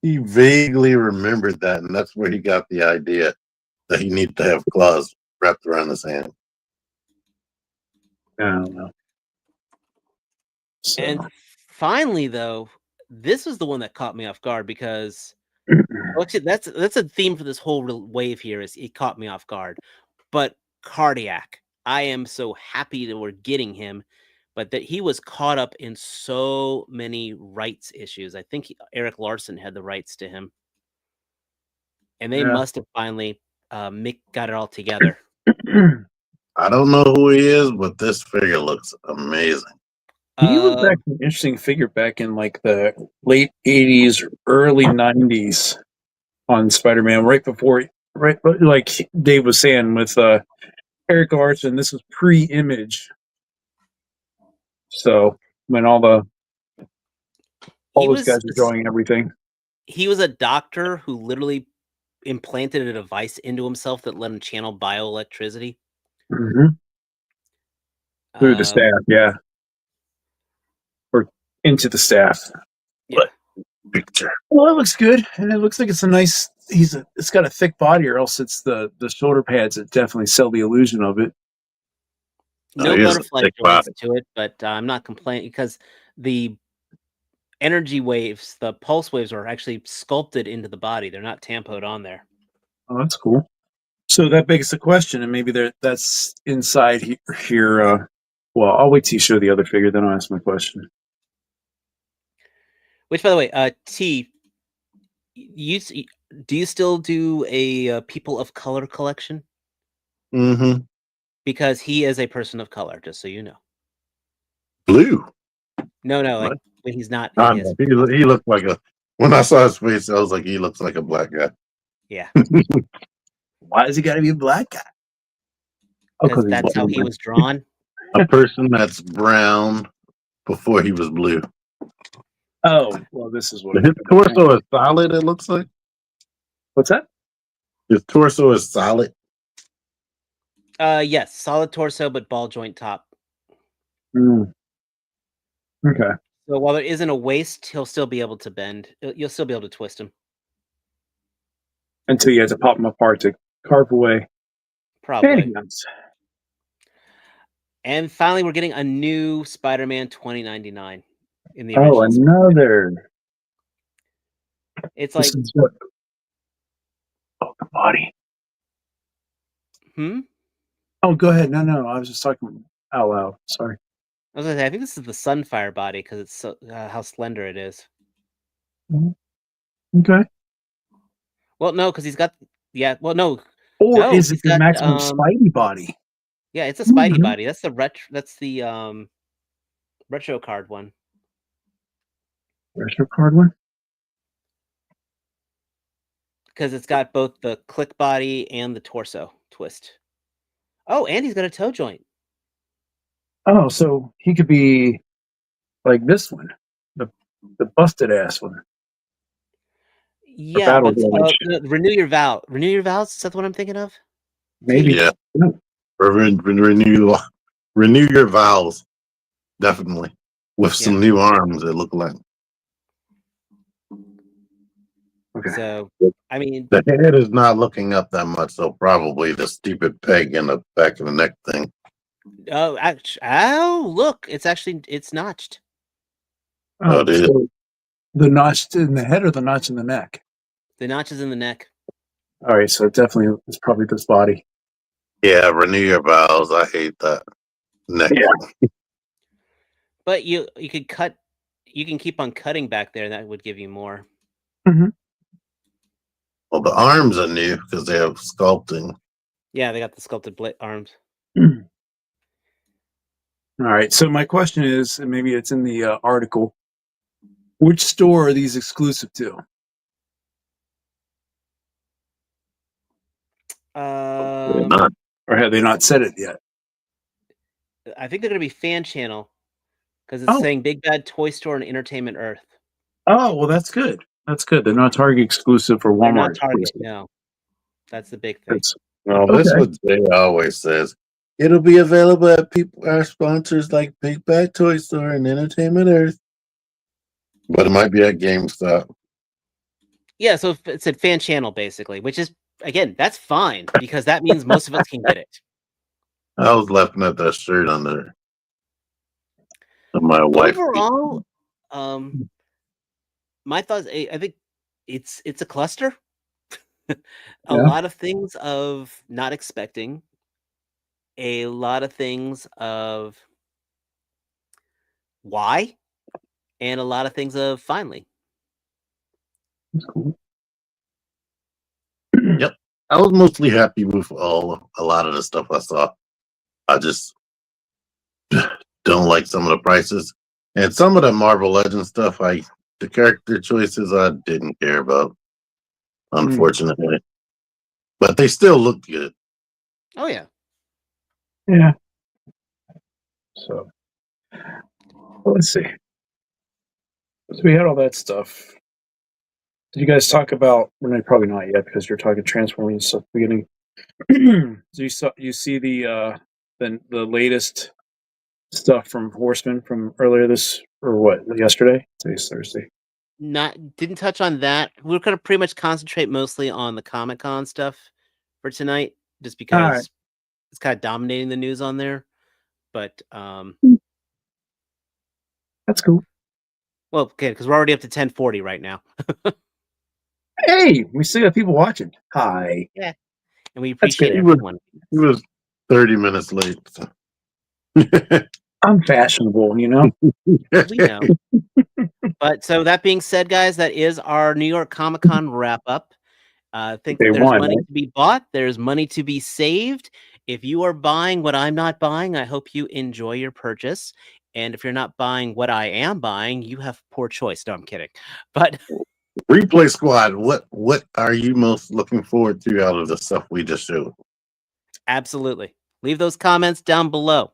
he vaguely remembered that, and that's where he got the idea that he needed to have claws wrapped around his hand.
I don't know. So.
And finally, though, this was the one that caught me off guard because actually, that's a theme for this whole wave here. Is it caught me off guard, but Cardiac. I am so happy that we're getting him, but that he was caught up in so many rights issues. I think Eric Larson had the rights to him, and they must have finally Mick got it all together.
I don't know who he is, but this figure looks amazing.
He was actually an interesting figure back in like the late 80s, early 90s on Spider-Man, right like Dave was saying with Eric Larson. This was pre-Image, so when all those guys were drawing everything.
He was a doctor who literally implanted a device into himself that let him channel bioelectricity.
Mm-hmm. Through the staff, yeah. Or into the staff.
Yeah.
Picture.
Well, it looks good, and it looks like it's a nice. It's got a thick body, or else it's the shoulder pads that definitely sell the illusion of it.
No butterfly joints to it, but I'm not complaining because the energy waves, the pulse waves, are actually sculpted into the body. They're not tampoed on there.
Oh, that's cool. So that begs the question, and maybe that's inside here. Well, I'll wait till you show the other figure, then I'll ask my question.
Which, by the way, T, do you still do a people of color collection?
Mm-hmm.
Because he is a person of color, just so you know.
Blue.
No, like when he's not.
He looked like a. When I saw his face, I was like, he looks like a black guy.
Yeah.
Why does he got to be a black guy?
Because that's how he was drawn.
A person that's brown before he was blue.
Oh, well, this is what
his torso is solid. It looks like.
What's that?
His torso is solid.
Yes, solid torso, but ball joint top.
Mm. Okay.
So while there isn't a waist, he'll still be able to bend. You'll still be able to twist him.
Until you have to pop them apart to carve away.
Probably. And finally, we're getting a new Spider-Man 2099 in the original.
Oh, another.
It's like
the body. Oh, go ahead. No, I was just talking out loud. Sorry.
I was gonna say, I think this is the Sunfire body because it's so how slender it is.
Okay.
Well, no, because he's got no.
Or is it the maximum Spidey body?
Yeah, it's a Spidey body. That's the retro card one.
Retro card one?
Because it's got both the click body and the torso twist. Oh, and he's got a toe joint.
Oh, so he could be like this one, the busted ass one.
Yeah, but renew your vow. Renew your vows. Is that what I'm thinking of?
Maybe.
Yeah. Renew Renew your vows, definitely, with some
Yeah.
new arms. It look like
Okay.
So, I mean,
the head is not looking up that much, so probably the stupid peg in the back of the neck thing.
look, it's notched.
Oh, it is.
So the notch in the head or the notch in the neck?
The notch is in the neck.
All right, so it definitely is probably this body.
Yeah, renew your vows. I hate that neck.
Yeah.
But you could cut. You can keep on cutting back there, and that would give you more.
Mm-hmm.
Well, the arms are new because they have sculpting.
Yeah, they got the sculpted arms.
All right. So my question is, and maybe it's in the article, which store are these exclusive to?
They're not.
Or have they not said it yet?
I think they're going to be fan channel because it's
Oh.
saying Big Bad Toy Store and Entertainment Earth.
Oh, well, that's good. That's good. They're not Target exclusive or
They're
Walmart
not Target.
exclusive.
No, that's the big thing.
No, that's
Okay.
what Jay always says. It'll be available at our sponsors like Big Bad Toy Store and Entertainment Earth. But it might be at GameStop.
Yeah, so it's a fan channel basically, which is again that's fine because that means most of us can get it.
I was laughing at that shirt on there. My wife.
Overall, my thoughts. I think it's a cluster. A
Yeah.
lot of things of not expecting. A lot of things of why, and a lot of things of finally.
That's cool.
Yep. I was mostly happy with a lot of the stuff I saw. I just don't like some of the prices. And some of the Marvel Legends stuff, the character choices I didn't care about, unfortunately. But they still look good.
Oh yeah.
Yeah. So, well, let's see. So we had all that stuff. Did you guys talk about? Well, no, probably not yet because you're talking Transformers stuff at the beginning. So you see the latest stuff from Horseman from earlier this or what yesterday? Today's Thursday.
Didn't touch on that. We're gonna pretty much concentrate mostly on the Comicon stuff for tonight, just because it's kind of dominating the news on there. But
That's cool.
well, okay, because we're already up to 10:40 right now.
Hey, we still got people watching. Hi.
Yeah, and we
That's
appreciate
good.
everyone.
He was 30 minutes late. So.
I'm fashionable, you know.
We know. But so that being said, guys, that is our New York Comic-Con wrap up. I think
Day
that there's
one,
money
right?
to be bought. There's money to be saved. If you are buying what I'm not buying, I hope you enjoy your purchase. And if you're not buying what I am buying, you have poor choice. No, I'm kidding. But
Replay Squad, what are you most looking forward to out of the stuff we just showed?
absolutely. Leave those comments down below.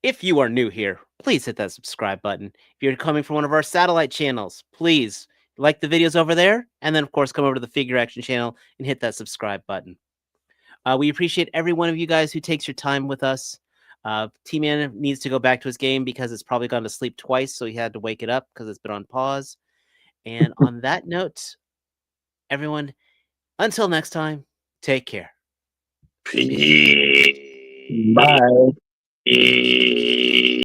If you are new here, please hit that subscribe button. If you're coming from one of our satellite channels, please like the videos over there. And then, of course, come over to the Figure Action channel and hit that subscribe button. We appreciate every one of you guys who takes your time with us. T-Man needs to go back to his game because it's probably gone to sleep twice, so he had to wake it up because it's been on pause. And on that note, everyone, until next time, take care.
Peace.
Bye.